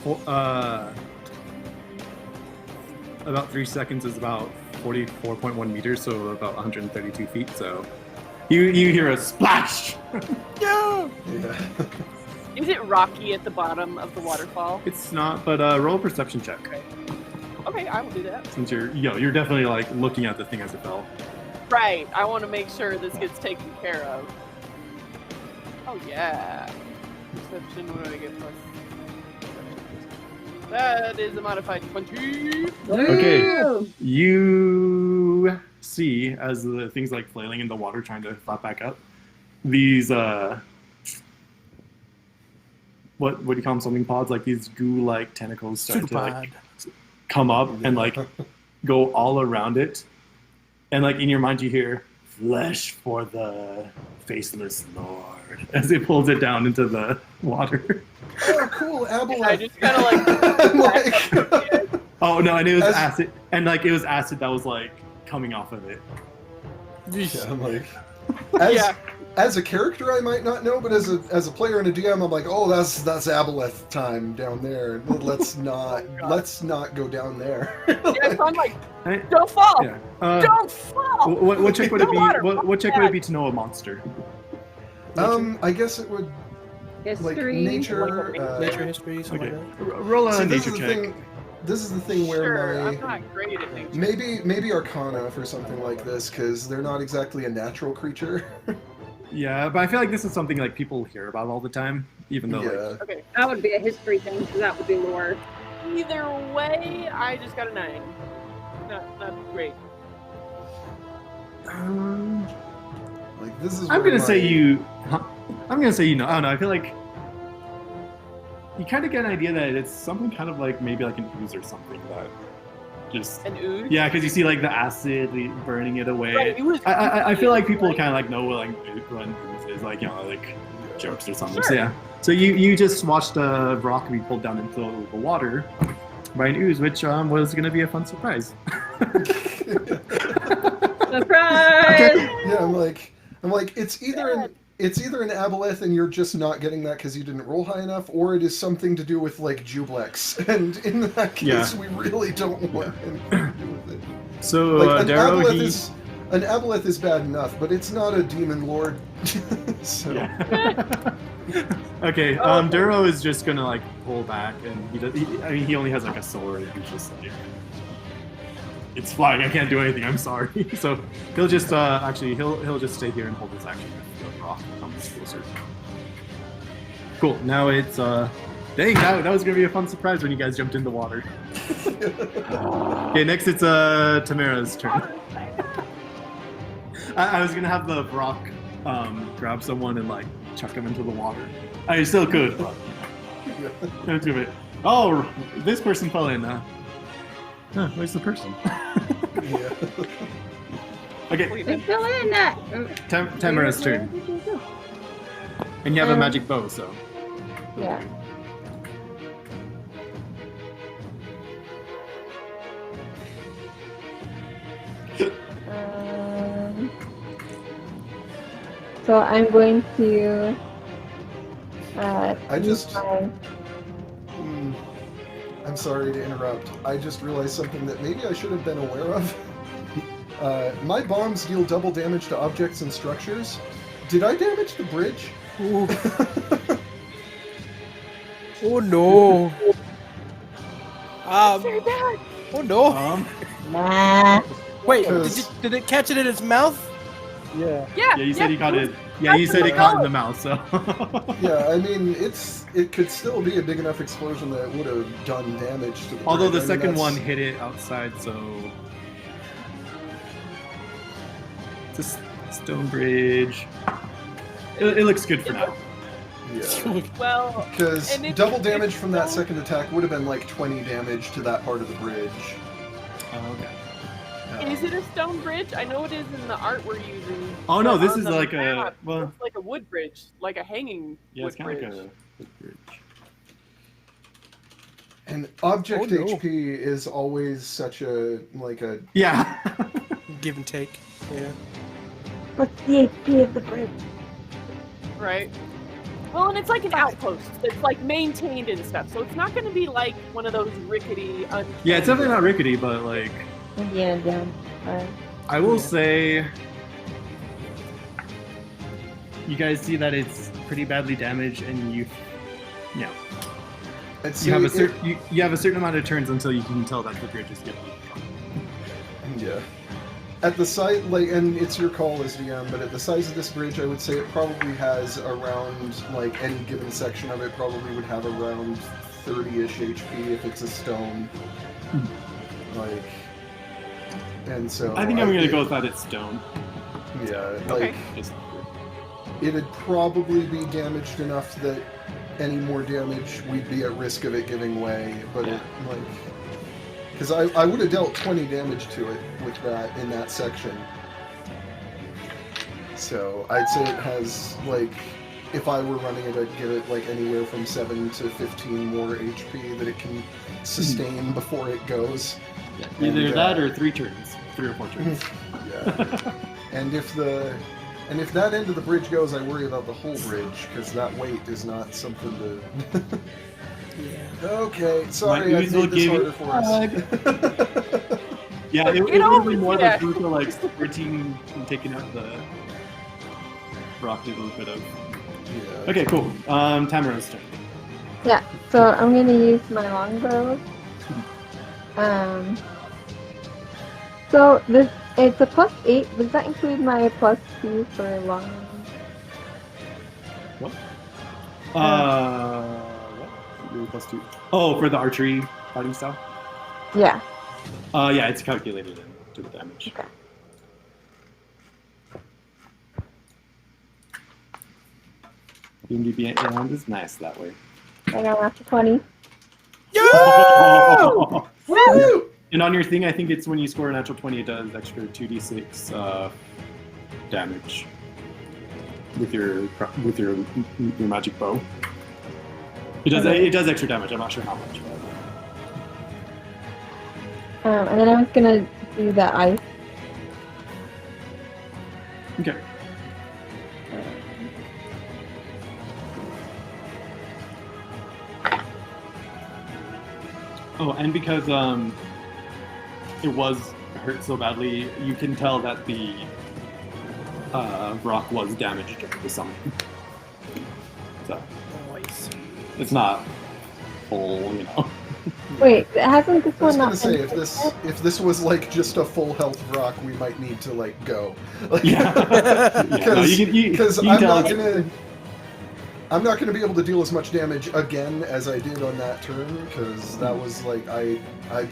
3 seconds is about 44.1 meters, so about 132 feet. So you hear a splash. No. Yeah. Is it rocky at the bottom of the waterfall? It's not, but roll a perception check. Okay, I will do that. Since you're definitely like looking at the thing as it fell. Right, I want to make sure this gets taken care of. Oh yeah. Perception, what do I get plus? That is a modified 20. Okay. You see as the thing's like flailing in the water, trying to flap back up. These what do you call them? Something pods, like these goo-like tentacles start to like come up and like go all around it. And like in your mind, you hear "flesh for the faceless lord" as it pulls it down into the water. Oh, cool, Aboleth. I just kind of like. Oh no, and it was As- acid, and like it was acid that was like coming off of it. Yeah, I'm like, Yeah. as a character, I might not know, but as a player and a DM, I'm like, oh, that's Aboleth time down there. Let's not go down there. Yeah, so I'm like, Hey, don't fall! yeah. Don't fall! What check would it No be? water, What check would it be to know a monster? I guess it would like History. nature. Nature history, something Okay, like that. roll a See, nature check. This is the thing where Sure, my I'm not great at nature. maybe Arcana for something like this, because they're not exactly a natural creature. Yeah, but I feel like this is something like people hear about all the time, even though like Yeah. Okay, That would be a history thing, because that would be lore. either way, I just got a 9. Not great. Like this is. I'm where gonna say my- you. I'm gonna say you know. I don't know. I feel like you kind of get an idea that it's something kind of like maybe like an ooze or something that just An ooze? yeah, because you see like the acid burning it away. Right, it was I feel like people right? kind of like know what like what an ooze is, like like jokes or something. So Sure. yeah. So you just watched a rock be pulled down into the water by an ooze, which was gonna be a fun surprise. Surprise! Yeah, I'm like it's either an Aboleth and you're just not getting that because you didn't roll high enough, or it is something to do with like Jublex, and in that case, Yeah. we really don't want anything to do with it. So Like an Darrow, Aboleth he is an aboleth is bad enough, but it's not a demon lord. So Yeah. Okay, Oh. Duro is just gonna like pull back, and he only has like a sword. He's just like, it's flying. I can't do anything. I'm sorry. So he'll just he'll just stay here and hold his action if the rock comes closer. Cool. Now it's dang, that was gonna be a fun surprise when you guys jumped in the water. Okay, next it's Tamara's turn. I was gonna have the rock grab someone and like chuck him into the water. I still could, but don't do it. Oh, this person fell in. Where's the person? yeah. Okay, They fill in that. Tamara's turn, Where did you go? and you have a magic bow, so. Yeah. So I'm going to. I just- use my- I'm sorry to interrupt. I just realized something that maybe I should have been aware of. My bombs deal double damage to objects and structures. Did I damage the bridge? Oh no. Very bad. Oh no. Nah. Wait, Because- did it catch it in its mouth? Yeah. Yeah. Yeah, you said he caught was- it. Yeah, he said he caught it in the mouth. So. Yeah, I mean, it could still be a big enough explosion that it would have done damage to the Although the bridge. I mean, second that's- one hit it outside, so it's a stone bridge. It looks good for now. Yeah. Well, Because And if- double if damage from that stone- second attack would have been like 20 damage to that part of the bridge. Oh, okay. is it a stone bridge? I know it is in the art we're using. Oh no, but this on is the like a map, well, it's like a wood bridge, like a hanging yeah, wood it's kind of bridge. like a wood bridge. And object Oh, no. HP is always such a Yeah. Give and take. Yeah. What's the HP of the bridge? Right. Well, and it's like an outpost. It's like maintained and stuff, so it's not going to be like one of those rickety. Yeah, it's definitely not rickety, but like Indiana Jones. I will say, you guys see that it's pretty badly damaged, and you have a certain you have a certain amount of turns until you can tell that the bridge is getting. Yeah. At the site, like, and it's your call as DM, but at the size of this bridge, I would say it probably has around, like, any given section of it probably would have around 30-ish HP if it's a stone. Like, and so... I think I'm gonna go with that. It's stone. Yeah, Okay. like, it'd probably be damaged enough that any more damage, we'd be at risk of it giving way, but Yeah. it, like... Because I would have dealt 20 damage to it with that in that section. So I'd say it has, like, if I were running it, I'd give it like anywhere from 7 to 15 more HP that it can sustain before it goes. Either And, that or 3 turns, 3 or 4 turns. Yeah. And if that end of the bridge goes, I worry about the whole bridge, because that weight is not something to... Yeah. Okay, sorry, My I ooze will made this give harder you for us. Yeah, it would Get over be more it, of a yeah. group of like 13 and taking out the rock a little bit of. Yeah. Okay, cool. Tamara's turn. Yeah, so I'm gonna use my longbow. So this it's a +8. Does that include my +2 for long range? What? You're +2. Oh, for the archery fighting style? Yeah. Yeah, it's calculated into the damage. Okay. D&D Beyond is nice that way. I got after 20. Woo! And on your thing, I think it's when you score a natural 20, it does extra 2d6 damage with your magic bow. It does extra damage. I'm not sure how much. And then I was gonna do the ice. Okay. Oh, and because it was hurt so badly, you can tell that the rock was damaged during the summon. So Nice. it's not full, you know. Wait, hasn't this I was one gonna not say been if this was like just a full health rock, we might need to like go. Like, Yeah. No, Because you I'm tell not it's- gonna be able to deal as much damage again as I did on that turn, because that was like I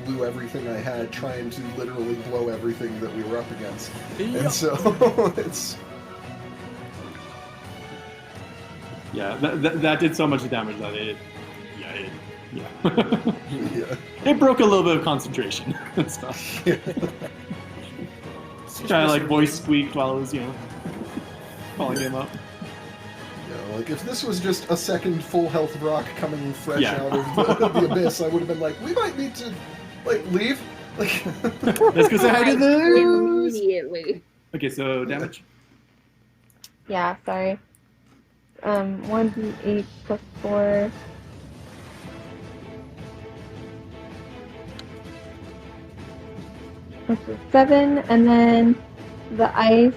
blew everything I had trying to literally blow everything that we were up against, and so it's Yeah, that did so much damage that it yeah. yeah. It broke a little bit of concentration and stuff. Kind of like voice squeaked while I was, you know, calling him up. Yeah, like if this was just a second full health rock coming fresh Yeah. out of the abyss, I would have been like, we might need to like leave. Like, Let's go say hi to those. Immediately. Okay, so damage. Yeah, sorry. 1d8 plus 4. Which is 7, and then the ice.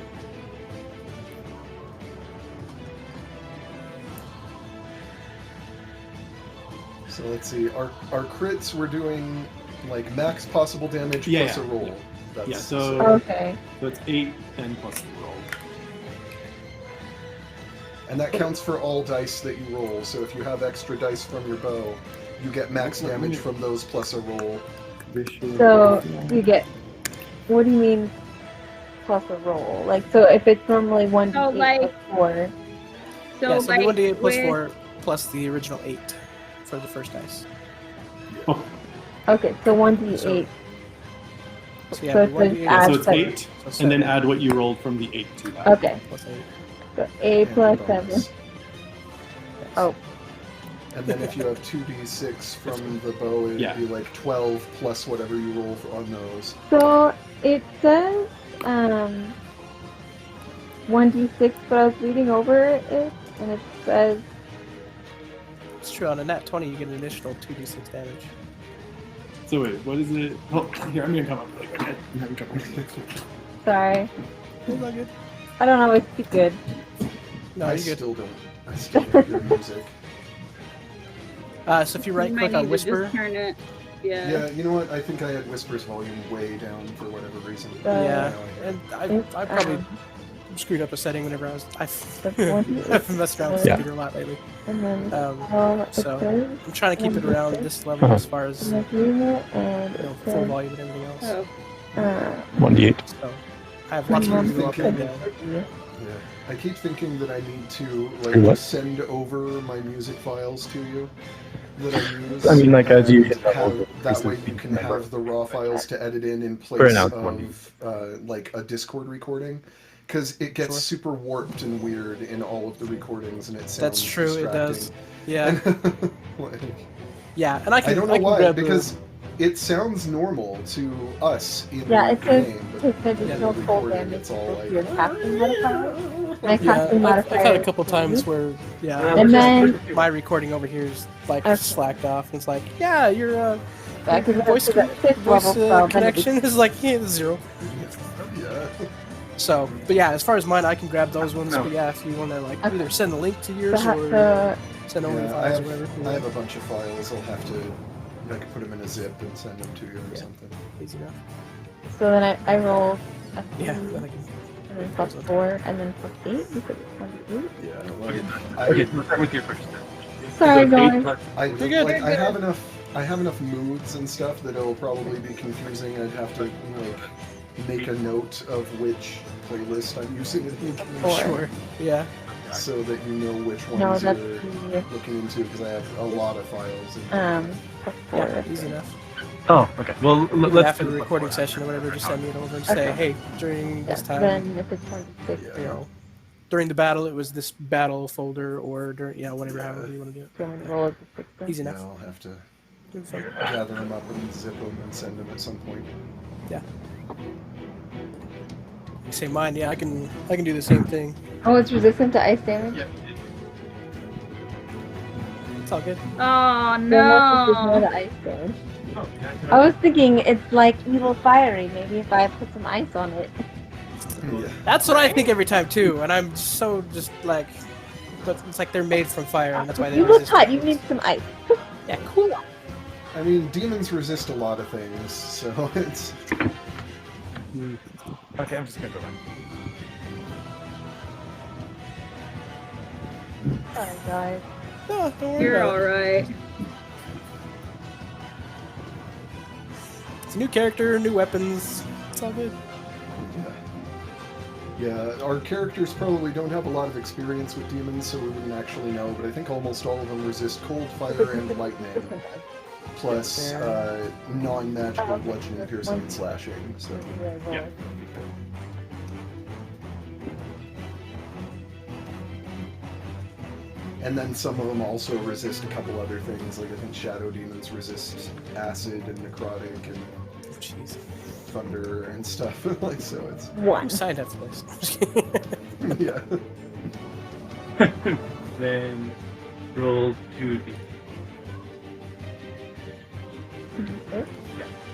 so let's see. Our crits we're doing like max possible damage Yeah, plus yeah. a roll. That's, Yeah, so Okay. it's 8 and plus the roll. and that counts for all dice that you roll. So if you have extra dice from your bow, you get max damage from those plus a roll. So you get. What do you mean plus a roll? Like, so if it's normally 1d8 So, like- plus 4. So, Yeah, so like, 1d8 plus with- 4 plus the original 8 for the first dice. Okay, so 1d8. So yeah, So the it's 1d8 add So it's seven. 8, so and then 7 add what you rolled from the 8 to that. Okay, plus 8. so A and plus bonus. 7. Oh. And then if you have 2d6 from the bow, it'd Yeah. be like 12 plus whatever you roll on those. So it says 1d6, but I was reading over it, and it says It's true, on a nat 20 you get an additional 2d6 damage. So wait, what is it? Oh, here, I'm gonna come up. Like, okay, I'm having trouble. sorry. Is that good? I don't always speak good. No, I you're good. still don't. I still don't hear music. So if you right You click might on need to just Whisper, turn it. Yeah. Yeah, you know what? I think I had Whisper's volume way down for whatever reason. yeah, Now and It's, I probably screwed up a setting whenever That's I've 1d8, messed around with the Yeah. computer a lot lately. and then it So says I'm trying to keep it around this level as far as and I'm reading it, and you know, it full says volume and everything else. Oh. 1d8. So I have lots of room to go up and down. Yeah. I keep thinking that I need to Do like what? send over my music files to you that I use. I mean, like, as you and hit levels, have, that way basically you can remember. have the raw files to edit in For place now, of 1D. like a Discord recording. Because it gets Sure. super warped and weird in all of the recordings, and it sounds That's true, it does. distracting. Yeah, Like, yeah, and I I don't know can why, grab the- because it sounds normal to us in Yeah, the it says game, but it says Yeah, it's no the full recording, damage it's all with your like, casting modifier. My Yeah, casting I've modifier. had a is couple times 3. where And then my recording over here is like Okay. slacked off. It's like, yeah, your yeah, because voice, that's the 6th voice level spell, then it connection is like 0. yeah. So, but yeah, as far as mine, I can grab those ones. But yeah, if you want to like either send a link to yours becomes- or send over the Yeah, I files have, or whatever. I have a bunch of files. I'll have to like put them in a zip and send them to you or Yeah. something. Easy enough. So then I roll a 3, Yeah. and then plus 4, and then plus 8, because it's 1d8. Yeah. Okay, so start with your first. Sorry, guys. I You're good. like I have enough. I have enough moods and stuff that it'll probably be confusing. I'd have to like make a note of which playlist I'm using it in, Four. Sure. Yeah. so that you know which ones No, that's you're the looking into, because I have a lot of files. And, plus 4. Yeah. Easy enough. Oh, okay. Well, But let's after the recording session or whatever, just send me it over and say, Okay. hey, during Yeah, this time, then if it's 1d6, Yeah. you know, during the battle, it was this battle folder, or during, whatever, however you want to do it. so I'm gonna roll as a 6 then. Easy yeah, enough. I'll have to Good fun. gather them up and zip them and send them at some point. Yeah. You say mine, yeah, I can do the same thing. Oh, it's resistant to ice damage? It's all good. Oh Then let's just ignore no. the ice damage. I was thinking it's like evil fiery. Maybe if I put some ice on it. Yeah. That's what I think every time too, and I'm so just like, but it's like they're made from fire, and that's why they You look resist hot. You demons. need some ice. Yeah, cool. I mean, demons resist a lot of things, so it's... Okay, I'm just gonna go back. Sorry, guys. No, don't worry You're about it. alright. It's a new character, new weapons. It's all good. Yeah, our characters probably don't have a lot of experience with demons, so we wouldn't actually know, but I think almost all of them resist cold, fire, and lightning, plus non-magical bludgeoning, piercing, and slashing, so... Yeah. And then some of them also resist a couple other things, like I think shadow demons resist acid and necrotic and Oh, jeez. thunder and stuff, like, so it's... One. You signed up for this. yeah. Then roll 2d. Yeah.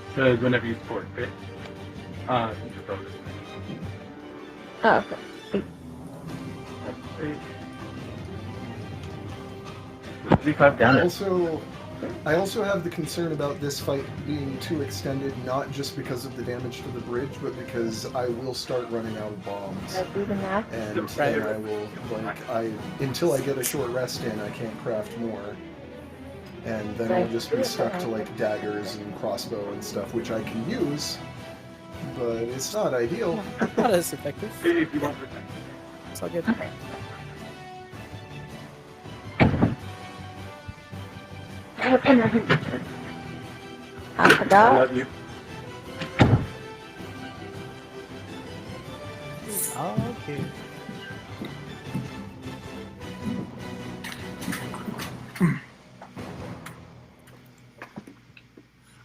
Because whenever you score a crit, you just roll this. Oh, okay. Great. 3-5 damage. I also have the concern about this fight being too extended, not just because of the damage to the bridge, but because I will start running out of bombs. I do the math. And Right. then I will, until I get a short rest in, I can't craft more. And then I'll just be stuck to, like, daggers and crossbow and stuff, which I can use, but it's not ideal. Not as effective. If you want to protect. It's all good. Okay. I I forgot. love you. Okay.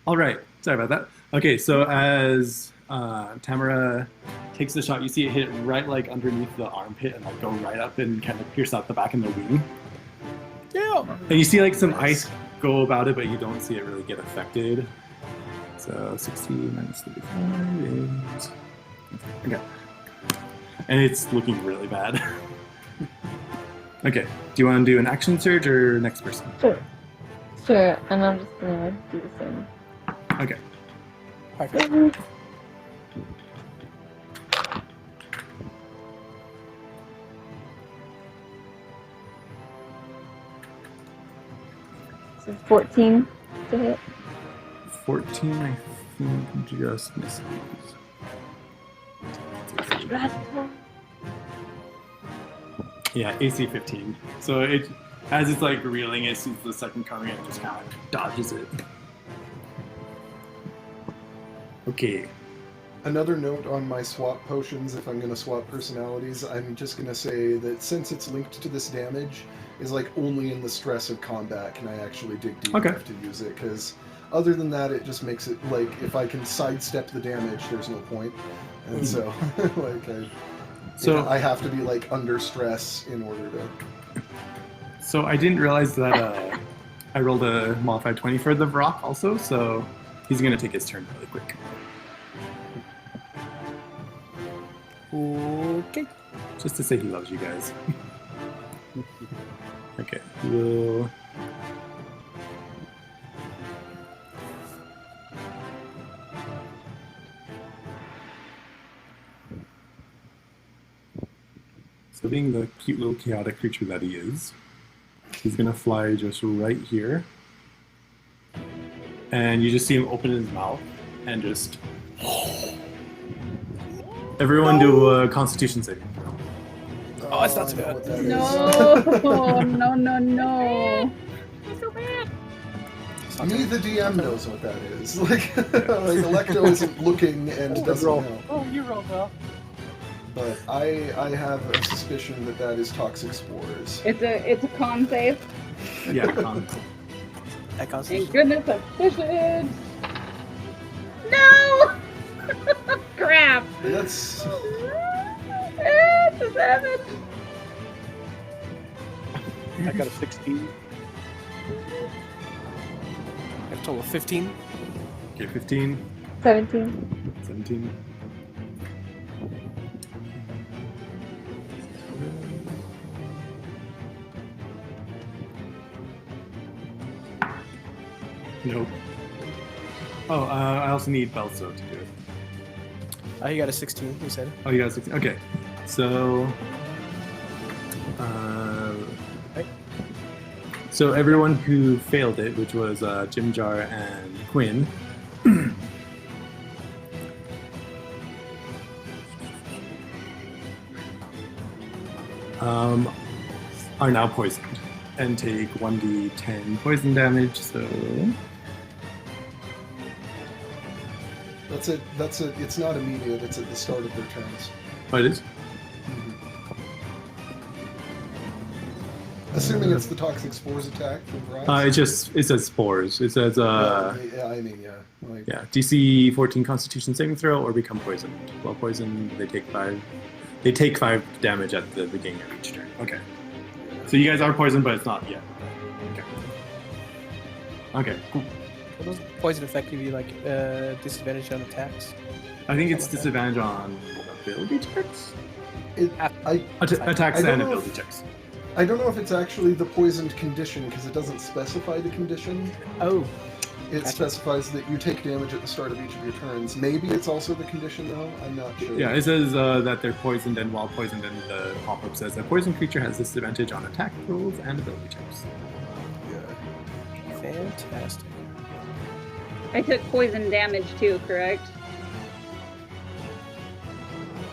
All right. Sorry about that. Okay, so as Tamara takes the shot, you see it hit right like underneath the armpit and like go right up and kind of pierce out the back and the wing. Yeah. And you see like some ice go about it, but you don't see it really get affected. So 16 minus 35 is... Okay. And it's looking really bad. Okay. Do you want to do an action surge or next person? Sure, and I'm just gonna do the same. Okay. Perfect. So 14 to hit. 14, I think, just misses. Yeah, AC 15. So it, as it's like reeling, it sees the second coming and just kind of dodges it. Okay. Another note on my swap potions, if I'm going to swap personalities, I'm just going to say that since it's linked to this damage, is like only in the stress of combat can I actually dig deep Okay. enough to use it, because other than that, it just makes it, like, if I can sidestep the damage, there's no point. And so, like, I have to be, like, under stress in order to... So I didn't realize that I rolled a modified 20 for the Vrock also, so he's going to take his turn really quick. Okay. Just to say he loves you guys. Okay, he will... So being the cute little chaotic creature that he is, he's gonna fly just right here. And you just see him open his mouth and just... Everyone do a Constitution saving throw. Oh, it's not too I know bad. what that is. No, no. It's so bad. Me, the DM, knows what that is. Like, Electo isn't looking and doesn't know. Oh, you roll well. But I have a suspicion that that is toxic spores. It's a con save. Yeah, con. That causes. Thank goodness I'm efficient. No! Crap! That's... It's a 7. I got a 16. I have Total of 15. Okay, 15, 17. 17. Nope. Oh, I also need Belso to do it. You got a 16, you said. Oh, you got 16. Okay, so Right. so everyone who failed it, which was Jim Jar and Quinn, are now poisoned and take 1d10 poison damage. So That's it. That's it. It's not immediate. It's at the start of their turns. oh, it is. Assuming it's the toxic spores attack from Verizon. It says spores. It says yeah, I mean, yeah. Like, yeah, DC 14 Constitution saving throw or become poisoned. While poisoned, they take 5. They take 5 damage at the beginning of each turn. Okay. So you guys are poisoned, but it's not yet. Okay. Okay. Cool. What does poison effect give you, like, disadvantage on attacks? I think it's disadvantage on ability checks. Attacks I don't and know ability if- checks. I don't know if it's actually the poisoned condition because it doesn't specify the condition. Oh. It Gotcha. specifies that you take damage at the start of each of your turns. Maybe it's also the condition though. I'm not sure. Yeah, it says that they're poisoned, and while poisoned, and the pop-up says a poisoned creature has disadvantage on attack rolls and ability checks. Yeah. Fantastic. I took poison damage too, correct?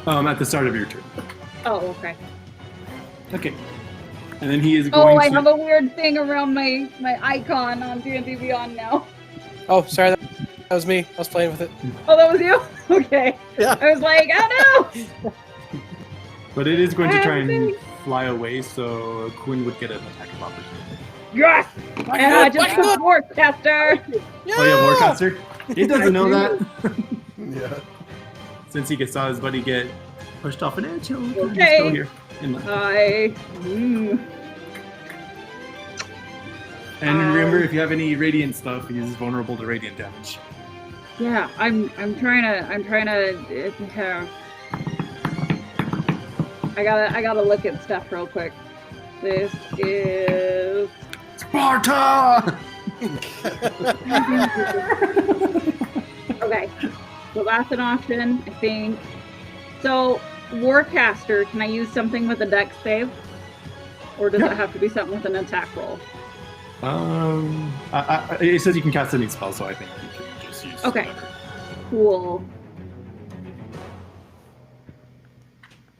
At the start of your turn. Oh, okay. Okay. And then he is going Oh, I to... have a weird thing around my icon on D&D Beyond now. Oh, sorry, that was me. I was playing with it. Oh, that was you? Okay. Yeah. I was like, oh no! But it is going to I try have and things. fly away, so Quinn would get an attack of opportunity. Yes! And I just took Warcaster! Oh yeah, Warcaster? He doesn't know that. Yeah. Since he saw his buddy get pushed off an edge, he'll just Okay. go here. And remember, if you have any radiant stuff, he's vulnerable to radiant damage. Yeah, I'm trying to. I gotta look at stuff real quick. This is Sparta! okay. So that's an option, I think. So Warcaster, can I use something with a dex save, or does it have to be something with an attack roll? It says you can cast any spell, so I think you can just use. Okay. whatever. Cool.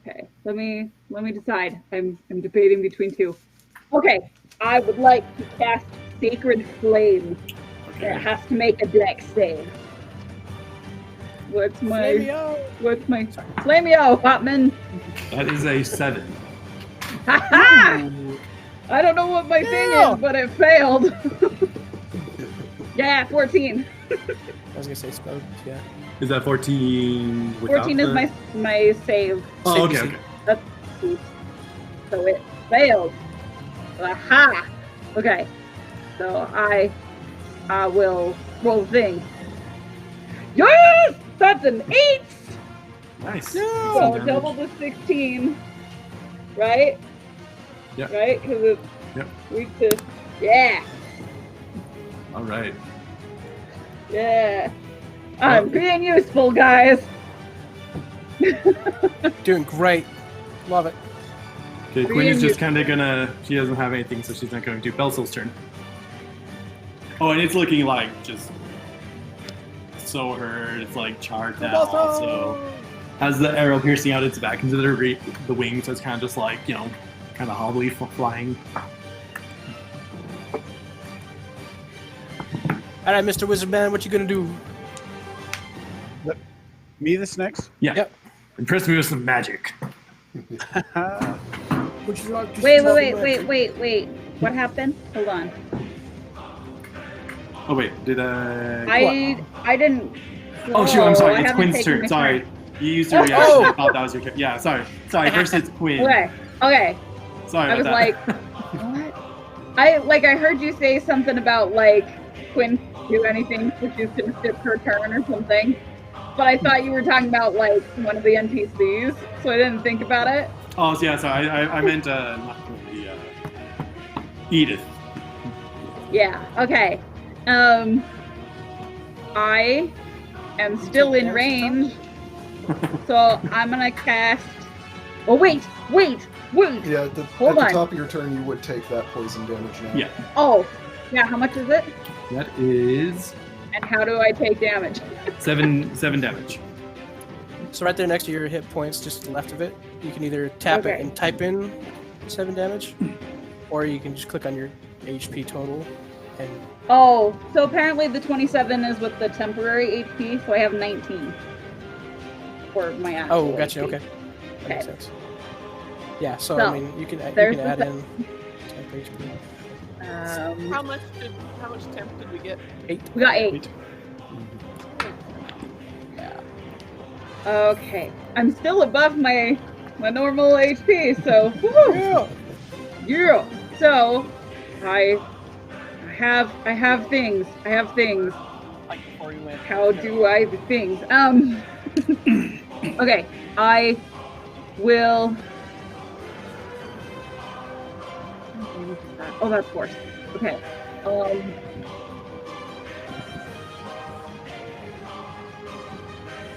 Okay, let me decide. I'm debating between two. Okay, I would like to cast Sacred Flame. It Okay. has to make a dex save. What's my Flameo, Hotman? That is a 7. Ha! I don't know what my thing Yeah. is, but it failed. Yeah, 14. I was gonna say spell, yeah. Is that 14 without 14 is my save. Oh, okay, okay. That's so it failed. Aha! Okay. So I will roll the thing. Yes! That's an 8! Nice. So Damage. double the 16. Right? Yep. Right? Because it's Yep. weak to. Yeah! All right. Yeah! I'm being useful, guys! Doing great. Love it. Okay, Quinn is just kind of gonna. She doesn't have anything, so she's not going to. Belsel's turn. Oh, and it's looking like just so hurt. It's like charred now. So has the arrow piercing out its back into the wing, so it's kind of just like, you know, kind of hobbly flying. All right, Mr. Wizard Man, what you gonna do? Me this next? Yeah. Yep. Impress me with some magic. Would you like to Wait. What happened? Hold on. Oh wait, did I? I didn't. Oh shoot! I'm I sorry. It's haven't Quinn's taken turn. my Sorry, turn. you used your reaction. Oh! I thought that was your turn. Yeah, sorry. First it's Quinn. Okay. Sorry I was about like, that. what? I heard you say something about like Quinn do anything if she's gonna skip her turn or something. But I thought you were talking about like one of the NPCs, so I didn't think about it. Oh, so yeah, so I meant not the Edith. Yeah, okay. I am still in range, so I'm gonna cast. Oh wait! Yeah, at the Hold on. top of your turn, you would take that poison damage now. Yeah. Oh, yeah. How much is it? That is And how do I take damage? 7 damage. So right there next to your hit points, just to the left of it, you can either tap it Okay. and type in 7 damage, or you can just click on your HP total and Oh, so apparently the 27 is with the temporary HP, so I have 19 for my actual. oh, gotcha. HP. Okay, that makes Okay. sense. Yeah, so So, I mean, you can there's add the in type HP. How much temp did we get? 8. We got 8. Okay, I'm still above my normal HP, so woo! Yeah. So I have things. Like before you went. How do I do things? Okay, I will. Oh, that's force. Okay.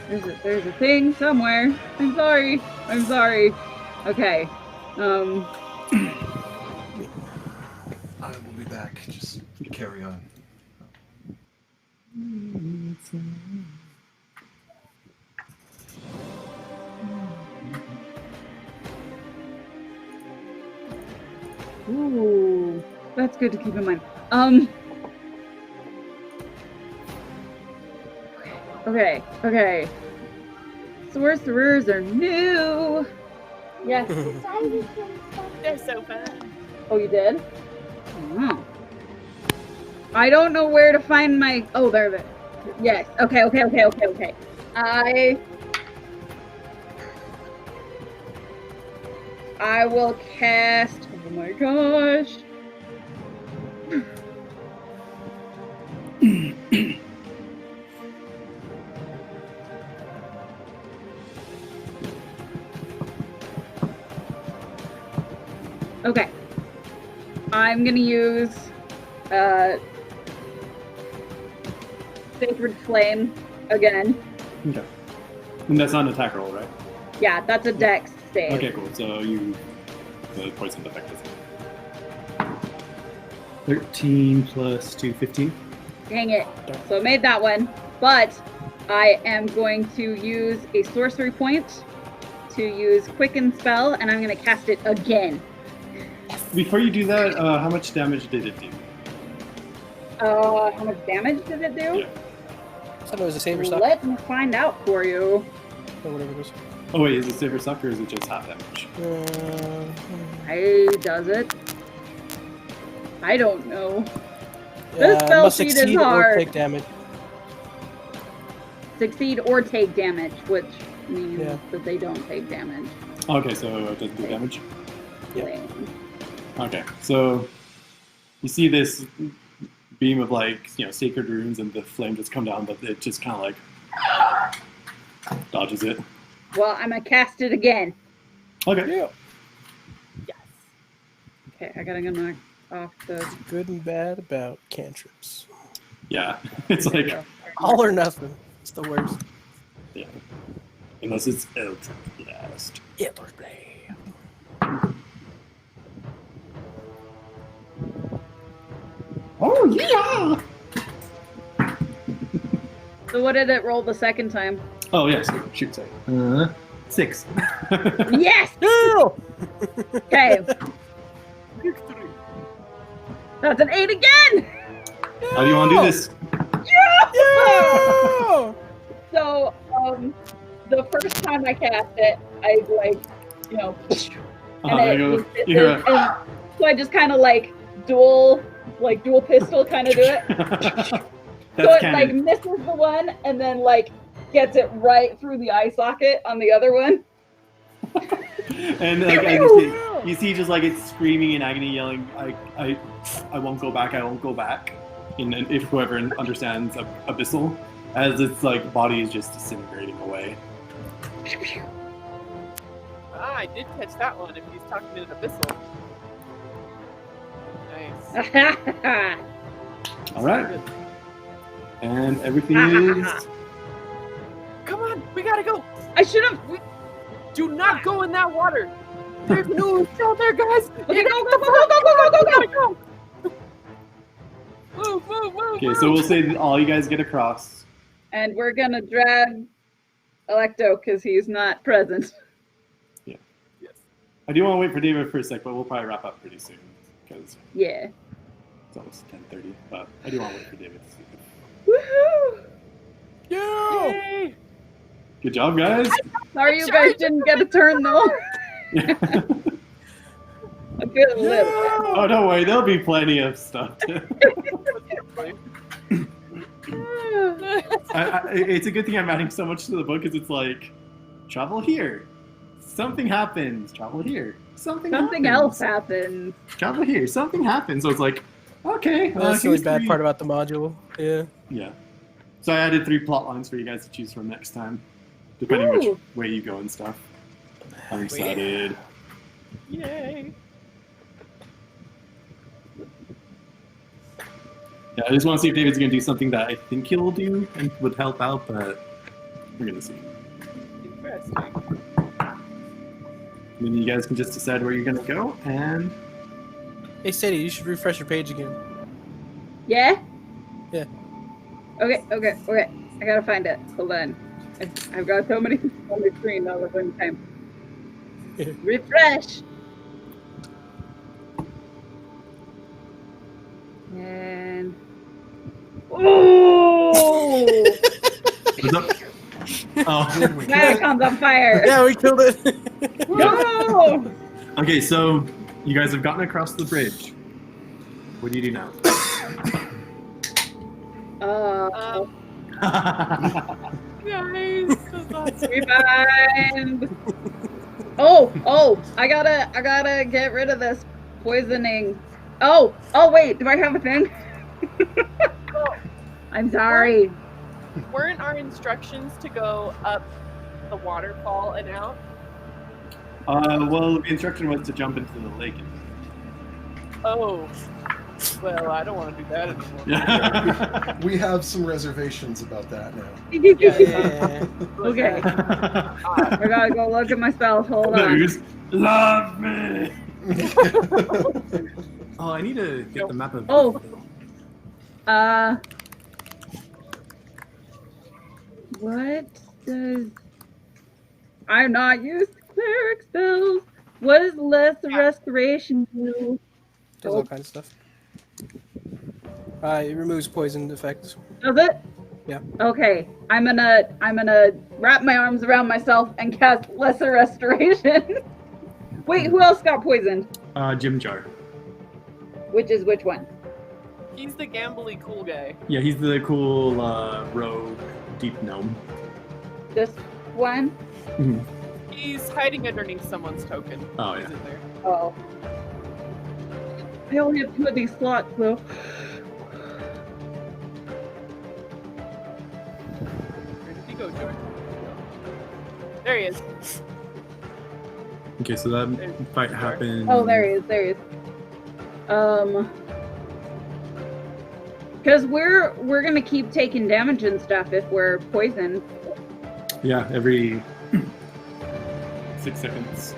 There's a thing somewhere. I'm sorry. Okay. I will be back. Just carry on. Ooh, that's good to keep in mind. Okay. Sorcerers are new. Yes. They're so fun. Oh, you did? Oh. I don't know where to find my. Oh, there. Yes. Okay. I will cast. Oh my gosh. Okay. I'm gonna use Sacred Flame again. Okay. And that's not an attack roll, right? Yeah, that's a dex save. Okay, cool. So the poison effect is 13 plus 2, 15. Dang it. So I made that one, but I am going to use a sorcery point to use Quicken Spell, and I'm going to cast it again. Before you do that, how much damage did it do? How much damage did it do? Yeah. I thought it was a saver stock Let me find out for you. or whatever it is. Oh wait, is it saver suck or is it just half damage? Does it? I don't know. Yeah, This spell must sheet is succeed or hard. take damage. Succeed or take damage, which means Yeah. that they don't take damage. Okay, so it doesn't do damage? Yep. Flame. Okay, so you see this beam of sacred runes and the flame just come down, but it just kind of dodges it. Well, I'm gonna cast it again. Okay. Yeah. Yes. Okay, I gotta go knock off the. Good and bad about cantrips. Yeah, it's like, All or nothing. It's the worst. yeah. Unless it's Eldritch Blast. Eldritch Blast. Oh, yeah! So what did it roll the second time? Oh, yes. Shoot, sorry. 6. Yes! Okay. That's an 8 again! How do you want to do this? Yeah! So, the first time I cast it, I and There it you was- go. You hear and so I just kind of dual pistol kind of do it. That's So it canon. misses the one and then gets it right through the eye socket on the other one. And I just You see, just like it's screaming in agony, yelling, I won't go back, I won't go back. And if whoever understands abyssal, as its like body is just disintegrating away. Ah, I did catch that one. If he's talking in an abyssal. Nice. All right, and everything is. Come on, we gotta go. I should have. Do not go in that water. There's no out there, guys. Okay, go. Move. Okay, so we'll say that all you guys get across. And we're gonna drag Electo because he's not present. Yeah. Yes. I do want to wait for David for a sec, but we'll probably wrap up pretty soon because Yeah. it's almost 10:30. But I do want to wait for David to see. Woohoo! Yay! Good job, guys. Sorry you guys didn't get a turn though. A good little. Oh, don't worry. There'll be plenty of stuff. It's a good thing I'm adding so much to the book because it's like, travel here. Something happens. Travel here. Something else happens. Travel here. Something happens. So it's like, okay. That's the only bad part about the module. Yeah. Yeah. So I added 3 plot lines for you guys to choose from next time, depending which Ooh. way you go and stuff. I'm excited. Yay! Yeah, I just want to see if David's going to do something that I think he'll do and would help out, but we're going to see. Interesting. And then you guys can just decide where you're going to go, and Hey, Sadie, you should refresh your page again. Yeah? Yeah. Okay. I gotta find it. Hold on. I've got so many things on the screen all at one time. Refresh! And... Oh! what's up? Oh, Matacon's on fire! Yeah, we killed it. Whoa! okay, so you guys have gotten across the bridge. What do you do now? Guys, that's awesome. Revive! Oh! I gotta get rid of this poisoning. Oh, wait, do I have a thing? I'm sorry. Weren't our instructions to go up the waterfall and out? Well, the instruction was to jump into the lake. Oh. Well, I don't want to do that anymore. Yeah. We have some reservations about that now. Yeah. Okay. I gotta go look at my spells. Hold on. Please, love me. Oh, I need to get the map of. Oh. What does... I'm not used to cleric spells. What does less restoration do? Does all kinds of stuff. It removes poison effects. Does it? Yeah. Okay. I'm gonna wrap my arms around myself and cast lesser restoration. Wait, who else got poisoned? Jim Jar. Which is which one? He's the gambly cool guy. Yeah, he's the cool rogue deep gnome. This one? Mhm. He's hiding underneath someone's token. Oh, He's yeah. in there. Oh. I only have 2 of these slots though. Where did he go, George? There he is. Okay, so that fight happened. Oh, there he is. Because we're gonna keep taking damage and stuff if we're poisoned. Yeah, every 6 seconds.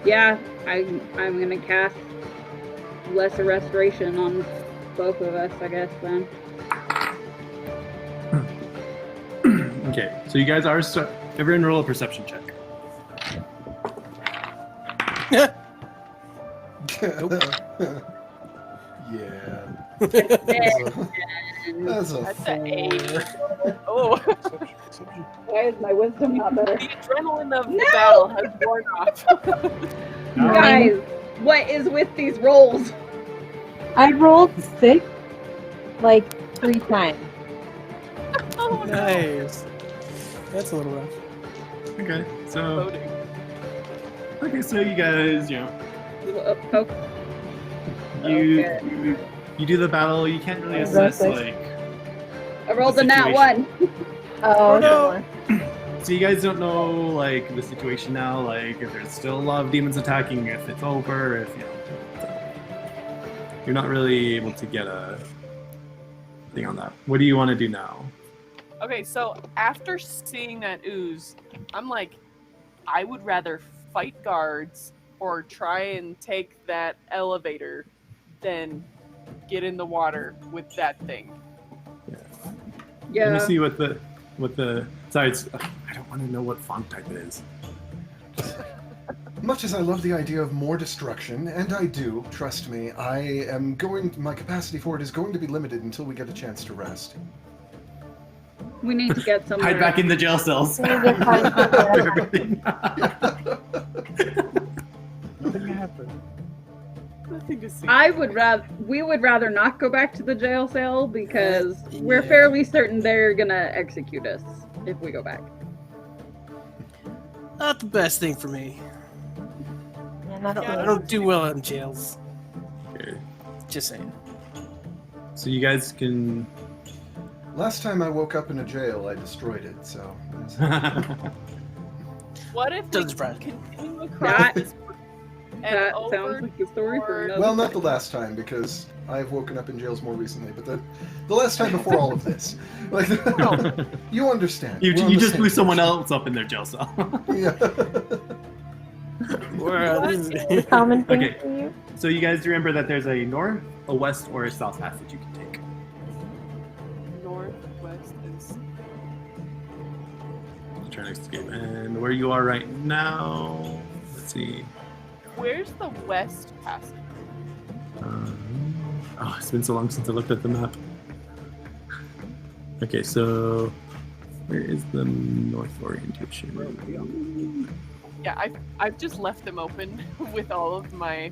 Yeah, I'm gonna cast lesser restoration on both of us, I guess then. Okay, so you guys are everyone roll a perception check. Yeah. That's a That's an 4. Oh, Why is my wisdom not better? the adrenaline of the battle has worn off. Guys, what is with these rolls? I rolled 6 like 3 times. Oh, no. Nice. That's a little rough. Okay, so Voting. so you guys, Poke. you Okay. you do the battle. You can't really That's assess it. like. I rolled The a nat situation. 1. Oh, no. So you guys don't know like the situation now, like if there's still a lot of demons attacking, if it's over, if you're not really able to get a thing on that. What do you want to do now? Okay, so after seeing that ooze, I'm like, I would rather fight guards or try and take that elevator than get in the water with that thing. Yeah. Let me see what the sorry, I don't want to know what font type it is. Much as I love the idea of more destruction, and I do, trust me, my capacity for it is going to be limited until we get a chance to rest. We need to get somewhere. Hide back in the jail cells. We need to find Everything. Nothing happened. Nothing to see. We would rather not go back to the jail cell because we're Yeah. fairly certain they're gonna execute us if we go back. Not the best thing for me. Yeah, not I don't do well in jails. Okay. Just saying. So you guys can. Last time I woke up in a jail, I destroyed it, so... What if we Doesn't surprise me. continue across this and That over sounds like the story for toward- another. Well, not the last time, because I've woken up in jails more recently, but the last time before all of this. Like, you understand. You We're on the just same blew someone page. else up in their jail cell. Yeah. the common thing Okay. for you. So you guys remember that there's a north, a west, or a south passage you can take. northwest is Try to escape. And where you are right now, let's see. where's the west passage? Oh, it's been so long since I looked at the map. Okay, so where is the north orientation? Yeah, I've just left them open with all of my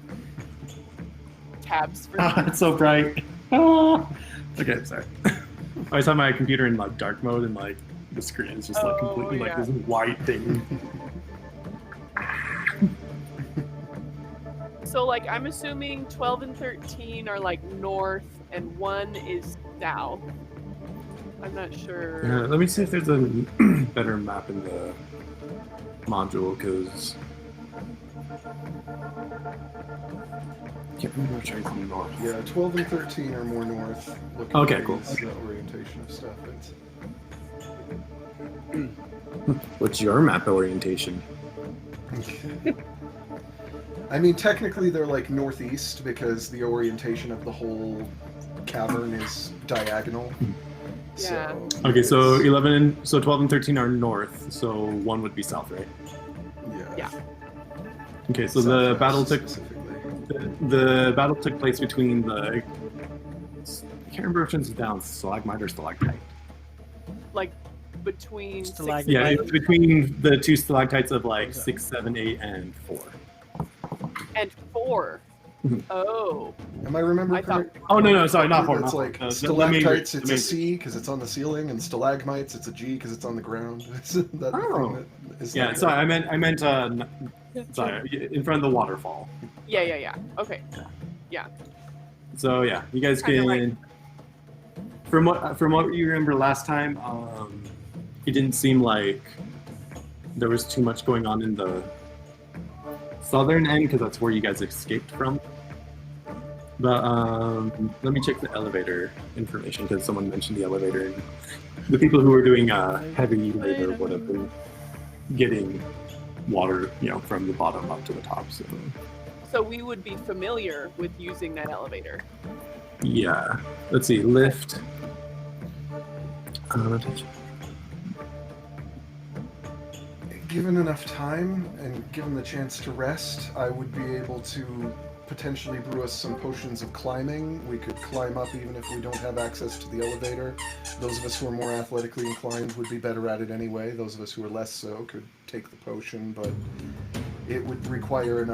tabs for Ah, it's so bright. Ah. Okay, sorry. I always have my computer in like dark mode and like the screen is just like Oh, completely like yeah. this white thing. So like I'm assuming 12 and 13 are like north and 1 is south. I'm not sure. Yeah, let me see if there's a better map in the module because can't remember which way is north. Yeah, 12 and 13 are more north. Looking Okay, at cool. these, orientation of stuff. It's... What's your map orientation? I mean, technically they're like northeast because the orientation of the whole cavern is diagonal. Yeah. So, Okay, so it's- 12 and 13 are north, so 1 would be south, right? Yeah. Okay, so the southwest battle took specifically. the battle took place between the I can't remember which one's down, stalagmite or stalactite. Like between Stalagmite. 6 Yeah, and it's between the two stalactites of like 6, 7, 8, and 4. 4. Mhm. Oh. Am I remembering I thought- correctly? Oh no, sorry, not 4. It's Not four. like The main- stalactites, the it's main- a C because it's on the ceiling, and stalagmites, it's a G because it's on the ground. Is that the Oh. thing that is Yeah, like sorry, that? I meant sorry, in front of the waterfall. Yeah. Okay. So yeah, you guys Kinda can. right. From what you remember last time, it didn't seem like there was too much going on in the southern end because that's where you guys escaped from. But let me check the elevator information because someone mentioned the elevator. And the people who were doing heavy labor would have been getting water, from the bottom up to the top. So we would be familiar with using that elevator. Yeah. Let's see. Lift. Given enough time and given the chance to rest, I would be able to potentially brew us some potions of climbing. We could climb up even if we don't have access to the elevator. Those of us who are more athletically inclined would be better at it anyway. Those of us who are less so could take the potion, but it would require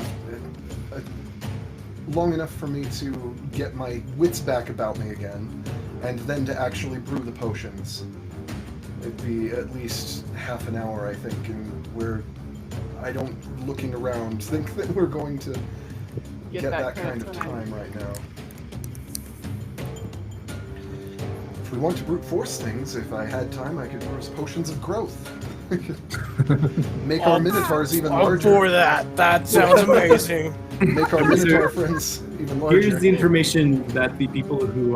long enough for me to get my wits back about me again, and then to actually brew the potions. It'd be at least half an hour, I think, and I don't, looking around, think that we're going to get that kind of time right now. If we want to brute force things, if I had time, I could use potions of growth. Make our minotaurs even larger. For that. That sounds amazing. Make our minotaur friends even larger. Here's the information that the people who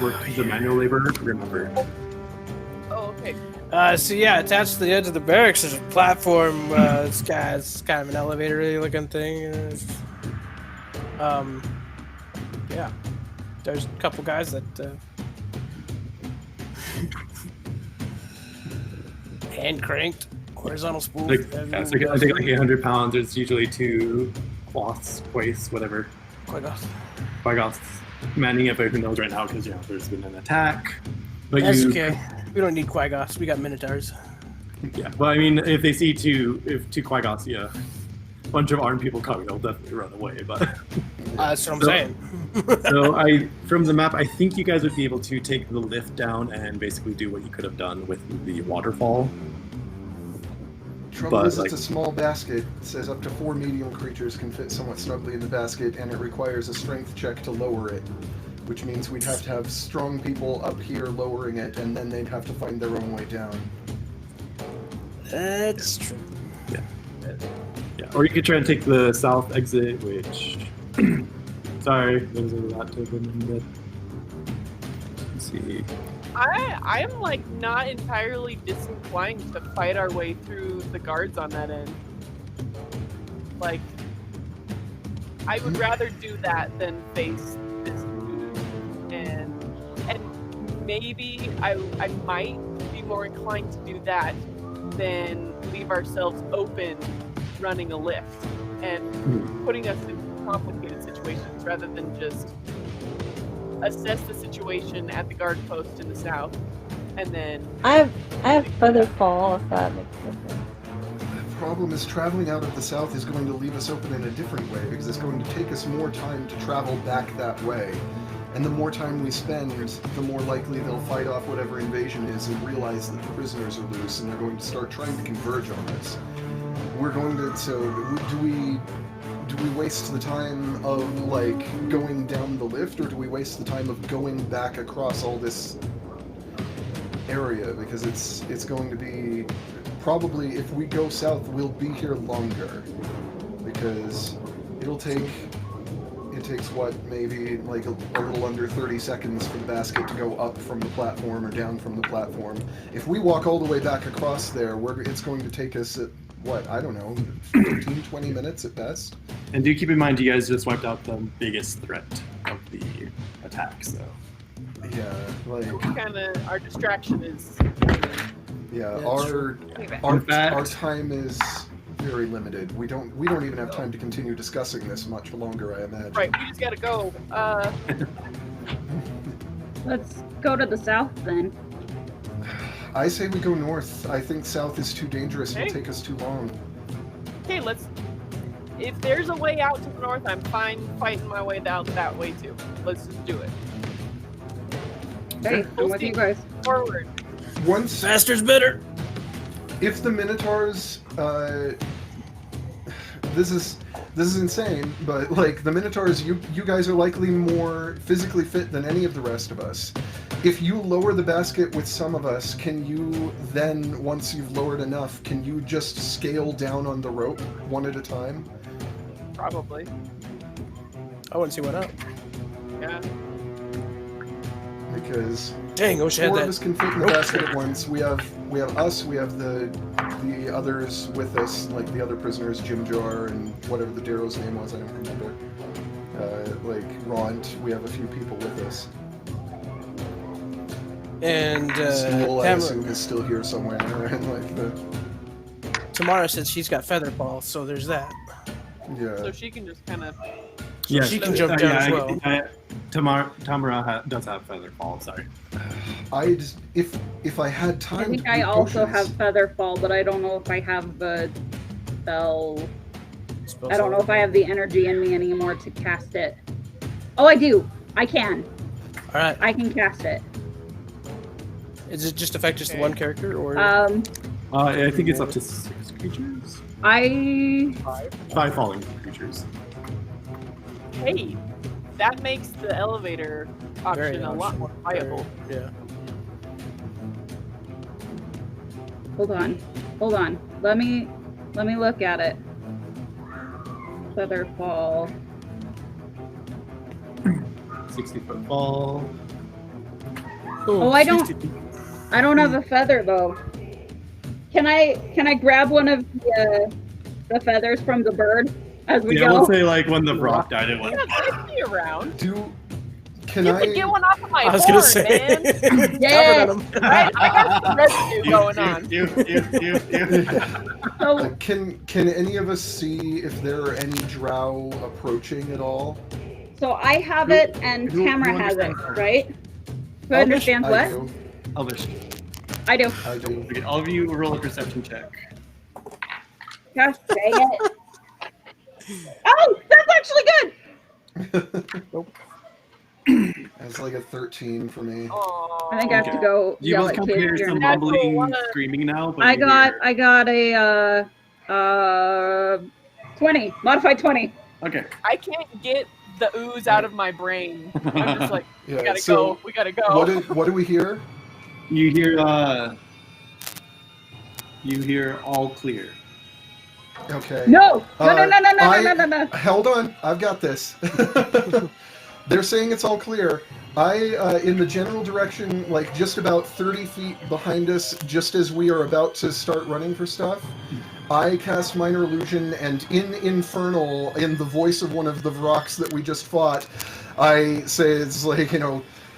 work the manual labor remember. Oh, okay. So yeah, attached to the edge of the barracks is a platform. It's kind of an elevator-y looking thing. Yeah. There's a couple guys that hand cranked horizontal spool. I think like 800 pounds. There's usually 2 cloths, quaiths, whatever. Quaggoths manning it, but who knows right now because there's been an attack. But That's okay. We don't need Quaggoths. We got minotaurs. Yeah, but I mean, if they see two Quaggoths, a bunch of armed people coming, they'll definitely run away. But that's what I'm saying. So from the map, I think you guys would be able to take the lift down and basically do what you could have done with the waterfall. Trouble is, it's a small basket. It says up to 4 medium creatures can fit somewhat snugly in the basket, and it requires a strength check to lower it, which means we'd have to have strong people up here lowering it, and then they'd have to find their own way down. That's true. Yeah. Or you could try and take the south exit, which... Sorry, there's a lot to them. Let's see. I am like not entirely disinclined to fight our way through the guards on that end. Like, I would rather do that than face this dude. And maybe I might be more inclined to do that than leave ourselves open running a lift and putting us in complicated situations rather than just assess the situation at the guard post in the south and then I have feather fall, if that makes sense. The problem is traveling out of the south is going to leave us open in a different way because it's going to take us more time to travel back that way. And the more time we spend, the more likely they'll fight off whatever invasion is and realize that the prisoners are loose and they're going to start trying to converge on us. We're going to, so do we waste the time of like going down the lift, or do we waste the time of going back across all this area? Because it's going to be probably, if we go south, we'll be here longer because it takes what, maybe like a little under 30 seconds for the basket to go up from the platform or down from the platform. If we walk all the way back across there, it's going to take us at what, I don't know, 15, 20 minutes at best. And do keep in mind, you guys just wiped out the biggest threat of the attack, so. Yeah, like. Our distraction is. Yeah, our time is very limited. We don't even have time to continue discussing this much longer, I imagine. Right, we just gotta go. Let's go to the south then. I say we go north. I think south is too dangerous. It'll take us too long. Okay, if there's a way out to the north, I'm fine fighting my way out that way too. Let's just do it. Hey, I'm with you guys. Forward. Once faster's better. If the Minotaurs, this is insane, but like the Minotaurs, you guys are likely more physically fit than any of the rest of us. If you lower the basket with some of us, can you then, once you've lowered enough, can you just scale down on the rope one at a time? Probably. I wouldn't see what up. Yeah. Because dang, I wish I had four that. of us can fit in the basket at once. We have us. We have the others with us, like the other prisoners, Jim Jar and whatever the Darrow's name was. I don't remember. Like Ront. We have a few people with us. And Stool, I assume, is still here somewhere. And like Tamara said she's got feather ball, so there's that. Yeah. So she can just kind of. Yeah, she can jump down as well. Tamara does have feather fall. Sorry. If I had time. I think I also have feather fall, but I don't know if I have the spell. I don't know if I have the energy in me anymore to cast it. Oh, I do. I can. All right. I can cast it. Is it just affect just the one character, or? I think it's up to 6 creatures? I 5 falling creatures. Hey, that makes the elevator option a lot more viable. Yeah. hold on. Let me look at it. Feather fall. 60-foot fall. Oh, I don't have a feather though. Can I grab one of the feathers from the bird as we Yeah, go? we'll say like when the rock died, it was. Yeah, they'd be around. Can You I could get one off of my I was horn, gonna say. man. Yes. I got some residue going on. So can any of us see if there are any drow approaching at all? I have it and who Tamara has it, understands? right? Who understands I what? do. Elvish. I do. I do. Okay, all of you roll a perception check. Gosh dang it. Oh, that's actually good. That's like a 13 for me. Aww. I think I have to go You yell both at come kids hear here some now. mumbling, screaming now. But I you got hear- a 20, modified 20. Okay. I can't get the ooze out of my brain. I'm just like, we Yeah, gotta so go. We gotta go. what do we hear? You hear all clear. Okay. No. Uh, No. Hold on, I've got this. They're saying it's all clear. In the general direction, like just about 30 feet behind us, just as we are about to start running for stuff, I cast Minor Illusion, and in Infernal, in the voice of one of the rocks that we just fought, I say it's like,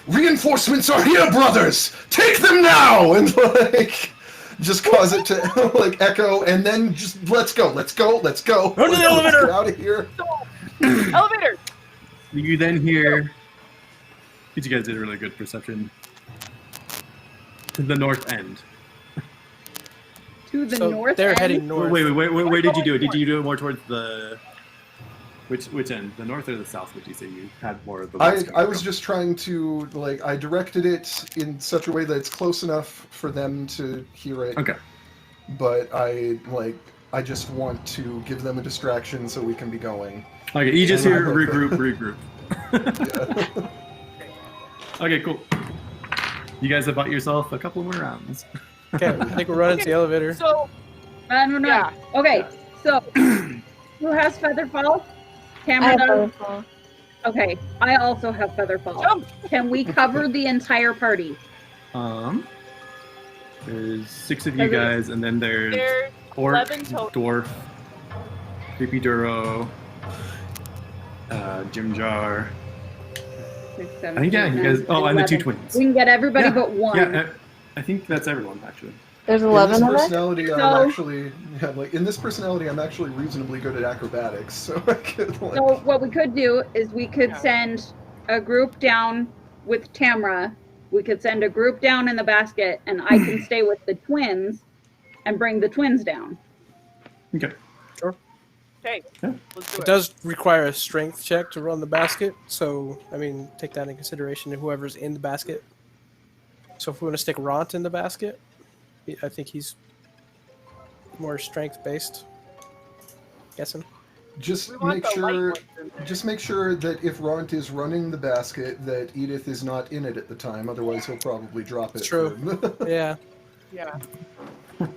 reinforcements are here, brothers! Take them now! And like, just cause it to like echo, and then just let's go. Run to the Let's elevator! get out of here. Elevator! You then hear. You guys did a really good perception. To the north end. To the So north they're end? heading north. Wait, where did you do it? Did you do it more towards the which end? The north or the south? Would you say you had more of the? I was just trying to I directed it in such a way that it's close enough for them to hear it. Okay. But I just want to give them a distraction so we can be going. Okay, you just And hear I'm like regroup. Yeah. Okay, cool. You guys have bought yourself a couple more rounds. Okay, I think we're running to the elevator. So, No. Yeah. Okay, so who has Featherfall? I Tamara have does? Featherfall. Okay, I also have Featherfall. jump! Can we cover the entire party? There's 6 of you guys, and then there's There's Orc, 11 total. Dwarf, Creepy Duro, Jim Jar. 6, I 7, think, yeah, 8, you 9, guys. Oh, and the 2 11. twins. We can get everybody Yeah, but one. Yeah, I think that's everyone, actually. There's In 11 this of us? personality, So- I'm actually in this personality, I'm actually reasonably good at acrobatics, so I could So what we could do is we could Yeah. send a group down with Tamara. We could send a group down in the basket, and I can stay with the twins and bring the twins down. Okay. Okay, Yeah. let's do It it. does require a strength check to run the basket, so I mean, take that into consideration. Whoever's in the basket. So if we want to stick Ront in the basket, I think he's more strength based. Guessing. just We want make the light sure ones in there. just make sure that if Ront is running the basket, that Edith is not in it at the time. Otherwise, he'll probably drop it. True. Yeah. Yeah.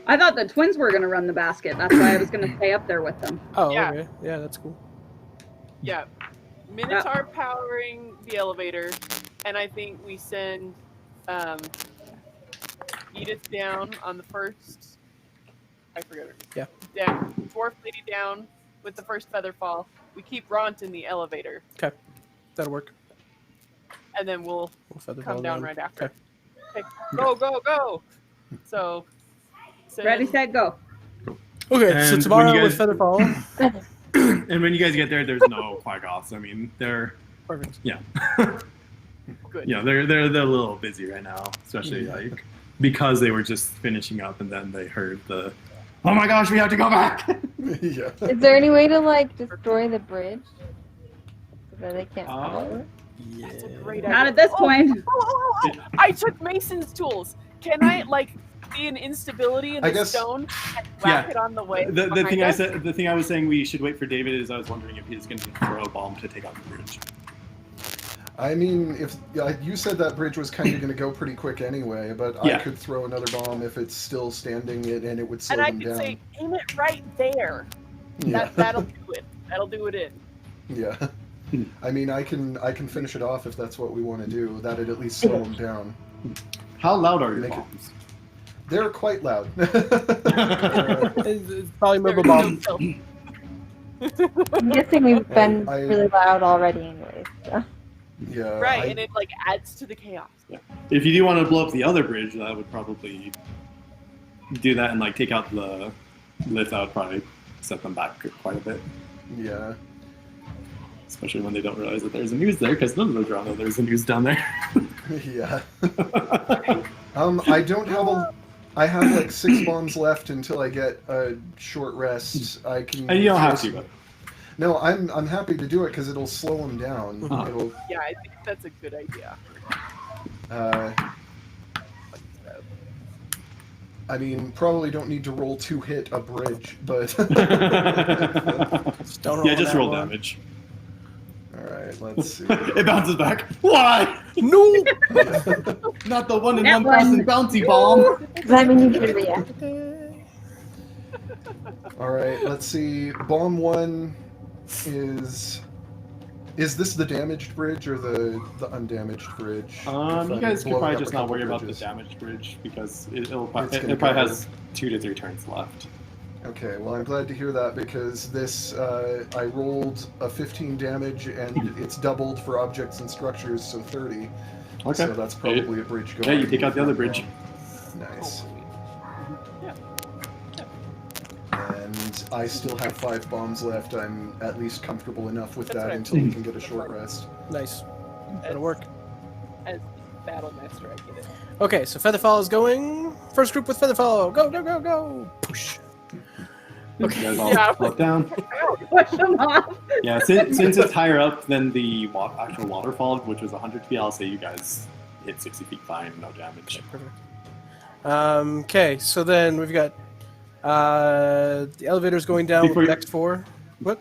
I thought the twins were going to run the basket. That's why I was going to stay up there with them. Oh, Yeah. okay. Yeah, that's cool. Yeah. Minotaur powering the elevator, and I think we send Edith down on the first. I forgot her. Yeah. Down. Dwarf lady down with the first feather fall. We keep Ront in the elevator, Okay, that'll work. and then we'll We'll feather come fall down right after. Okay. Okay. Go! So. send- Ready, set, go. Okay, And so when tomorrow you with guys- Featherfall. And when you guys get there, there's no Quaggoths. I mean, they're Perfect. Good. yeah, they're a little busy right now, especially like because they were just finishing up, and then they heard the, oh my gosh, we have to go back. Yeah. Is there any way to destroy the bridge? So that they can't follow it? That's a great Not idea. at this point. Oh, I took Mason's tools. Can I see an instability in I the guess- stone and whack Yeah. it on the way. The behind thing I us? said, the thing I was saying we should wait for David is I was wondering if he's going to throw a bomb to take out the bridge. I mean, if you said that bridge was kind of going to go pretty quick anyway, but I Yeah. could throw another bomb if it's still standing, and it would slow And I them could down. say, aim it right there. Yeah. That'll do it. That'll do it in. Yeah. I mean, I can finish it off if that's what we want to do. That'd at least slow them down. How loud are your Make it- bombs? They're quite loud. It's probably mobile bomb. I'm guessing we've been I- really loud already anyway. So. Yeah. Right, I- and it like adds to the chaos. If you do want to blow up the other bridge, that would probably do that and like take out the lift. That would probably set them back quite a bit, yeah. especially when they don't realize that there's a news there, because none of them know there's a news down there. Yeah. I don't have a. I have like 6 bombs left until I get a short rest. I can. And you don't have to, but No, I'm happy to do it because it'll slow them down. Uh-huh. It'll. Yeah, I think that's a good idea. I mean, probably don't need to roll to hit a bridge, but. Just don't roll yeah, just that roll one. damage. All right, let's see. It bounces back. Why? No! Not the 1 in That 1,000 bouncy bomb. Does that mean you get a react? All right, let's see. Bomb 1 is. Is this the damaged bridge or the undamaged bridge? If You I'm guys could blowing probably up just a not couple worry about the bridges. damaged bridge because it It's probably gonna has 2 to 3 turns left. Okay, well, I'm glad to hear that because this, I rolled a 15 damage and it's doubled for objects and structures, so 30. Okay. So that's probably a bridge going. Yeah, you take out the other bridge. Nice. Yeah. And I still have 5 bombs left. I'm at least comfortable enough with That's that right. until we can get a short rest. Nice. That'll work. As battle master, I get it. Okay, so Featherfall is going. First group with Featherfall. Go, go, go, go. Push. You guys all Yeah. float down. Push them off. Yeah, since it's higher up than the actual waterfall, which was 100 feet, I'll say you guys hit 60 feet fine, no damage. Perfect. Okay, so then we've got the elevator's going down Before with you- next 4. What?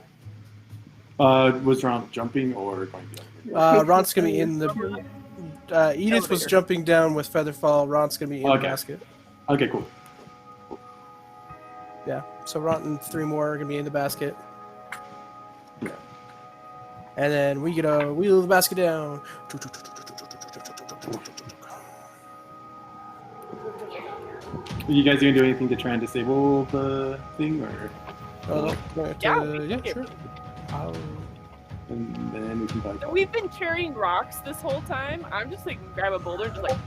Was Ron jumping or going to the elevator? Ron's gonna be in the. Edith was Elevator. jumping down with Featherfall. Ron's gonna be in the Okay. basket. Okay, cool. Yeah. So Ron and 3 more are gonna be in the basket. And then we get a wheel the basket down. Are you guys gonna do anything to try and disable the thing, or Yeah, we yeah, can get- sure. and then we can So probably. we've been carrying rocks this whole time. I'm just like grab a boulder and just like,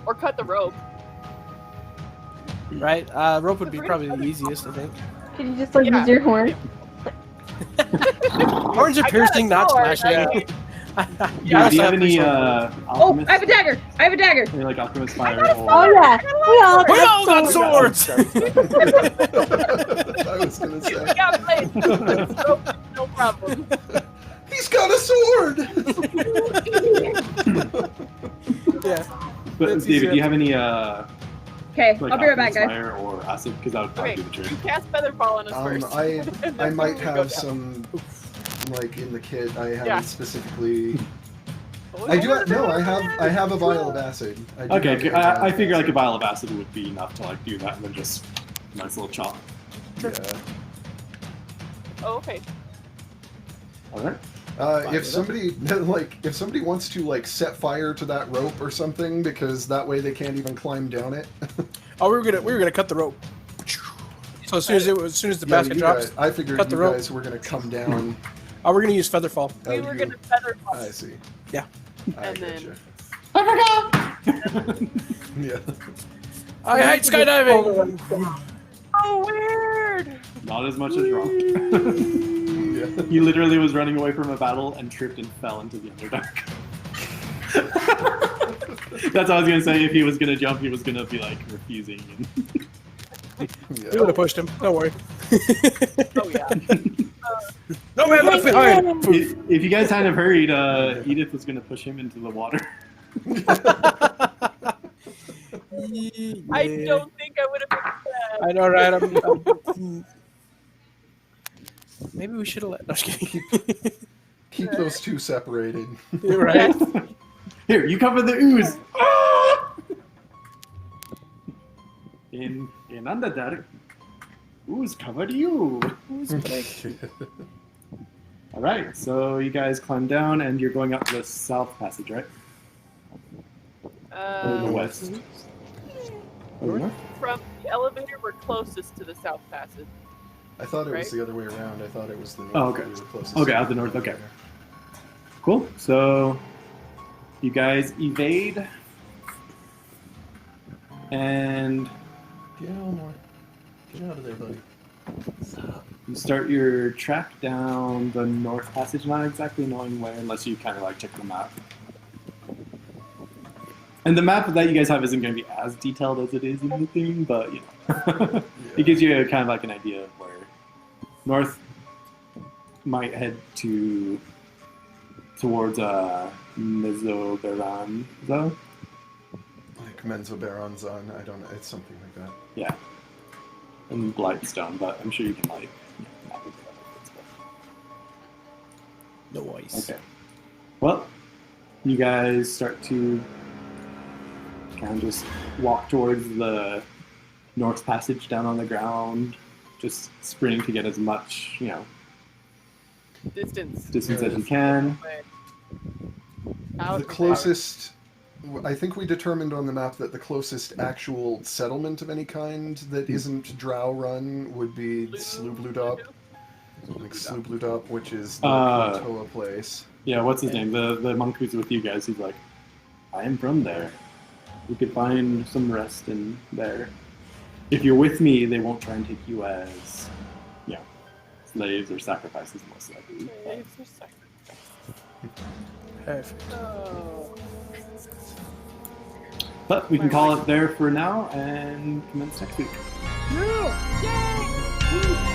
or cut the rope. Right? Rope would be probably the easiest, I think. Could you just like Yeah. use your horn? Horns are I got piercing, a not sword, slashing. right? Yeah, do you have any Oh, Alchemist? I have a dagger. I have a dagger. Or, like Alchemist fire Oh or yeah, we all We all got got swords! I was gonna say. We got blades. No problem. He's got a sword! Yeah. But It's David, easier. do you have any Okay, like I'll be right back, Alchemist guys. fire or acid? Because that would probably Okay, do the you trick. cast Featherfall on us first. I And then might we go have down. some, like in the kit. I haven't Yeah. specifically. Oh, I do. No, I have a vial of acid. I do Okay, have okay. a vial I of figure like a acid. vial of acid would be enough to like do that, and then just nice little chop. Yeah. Oh, okay. All right. If somebody if somebody wants to like set fire to that rope or something, because that way they can't even climb down it. Oh, we were gonna cut the rope. So as soon as the Yeah, basket you drops, guys, I figured cut the you rope. guys were gonna come down. oh, we're gonna use Featherfall. We out were you. gonna Featherfall. I see. Yeah. I And then- gotcha. Yeah. I hate skydiving. Oh, weird! Not as much as Rock. Yeah. He literally was running away from a battle and tripped and fell into the Underdark. That's what I was gonna say. If he was gonna jump, he was gonna be like refusing. And We would have pushed him. Don't worry. Oh, yeah. No man left behind. if you guys hadn't have hurried, Edith was gonna push him into the water. I don't think I would have picked that. I know, right? Maybe we should have let. No, just kidding. Keep those two separated. You're right. Yes. Here, you cover the ooze. In Underdark, ooze covered you. All right, so you guys climb down, and you're going up the south passage, right? Or the west? Or the north? From the elevator, we're closest to the south passage. I thought it was Right? the other way around. I thought it was the north. Oh, okay. that we were closest Okay, to. out the north. Okay. Cool. So you guys evade, and Get on more. Get out of there, buddy. you start your trek down the north passage, not exactly knowing where, unless you kind of like check the map. And the map that you guys have isn't going to be as detailed as it is in the thing, but you know, it gives you kind of like an idea of where north might head towards Mesoberanzo. Like Menzoberranzan. I don't know. It's something like that. Yeah, and Blightstone, but I'm sure you can like. No ice. Okay. Well, you guys start to kind of just walk towards the north passage down on the ground, just sprinting to get as much, Distance. distance as you can. Out The closest, I think we determined on the map that the closest actual settlement of any kind that isn't Drow Run would be Slubludop. Like Slubludop, which is the Kotoa place. Yeah, what's his name? The monk who's with you guys, he's like, I am from there. We could find some rest in there. If you're with me, they won't try and take you as, slaves or sacrifices, most likely. Perfect. Oh. But we can call it there for now and commence next week. Yay!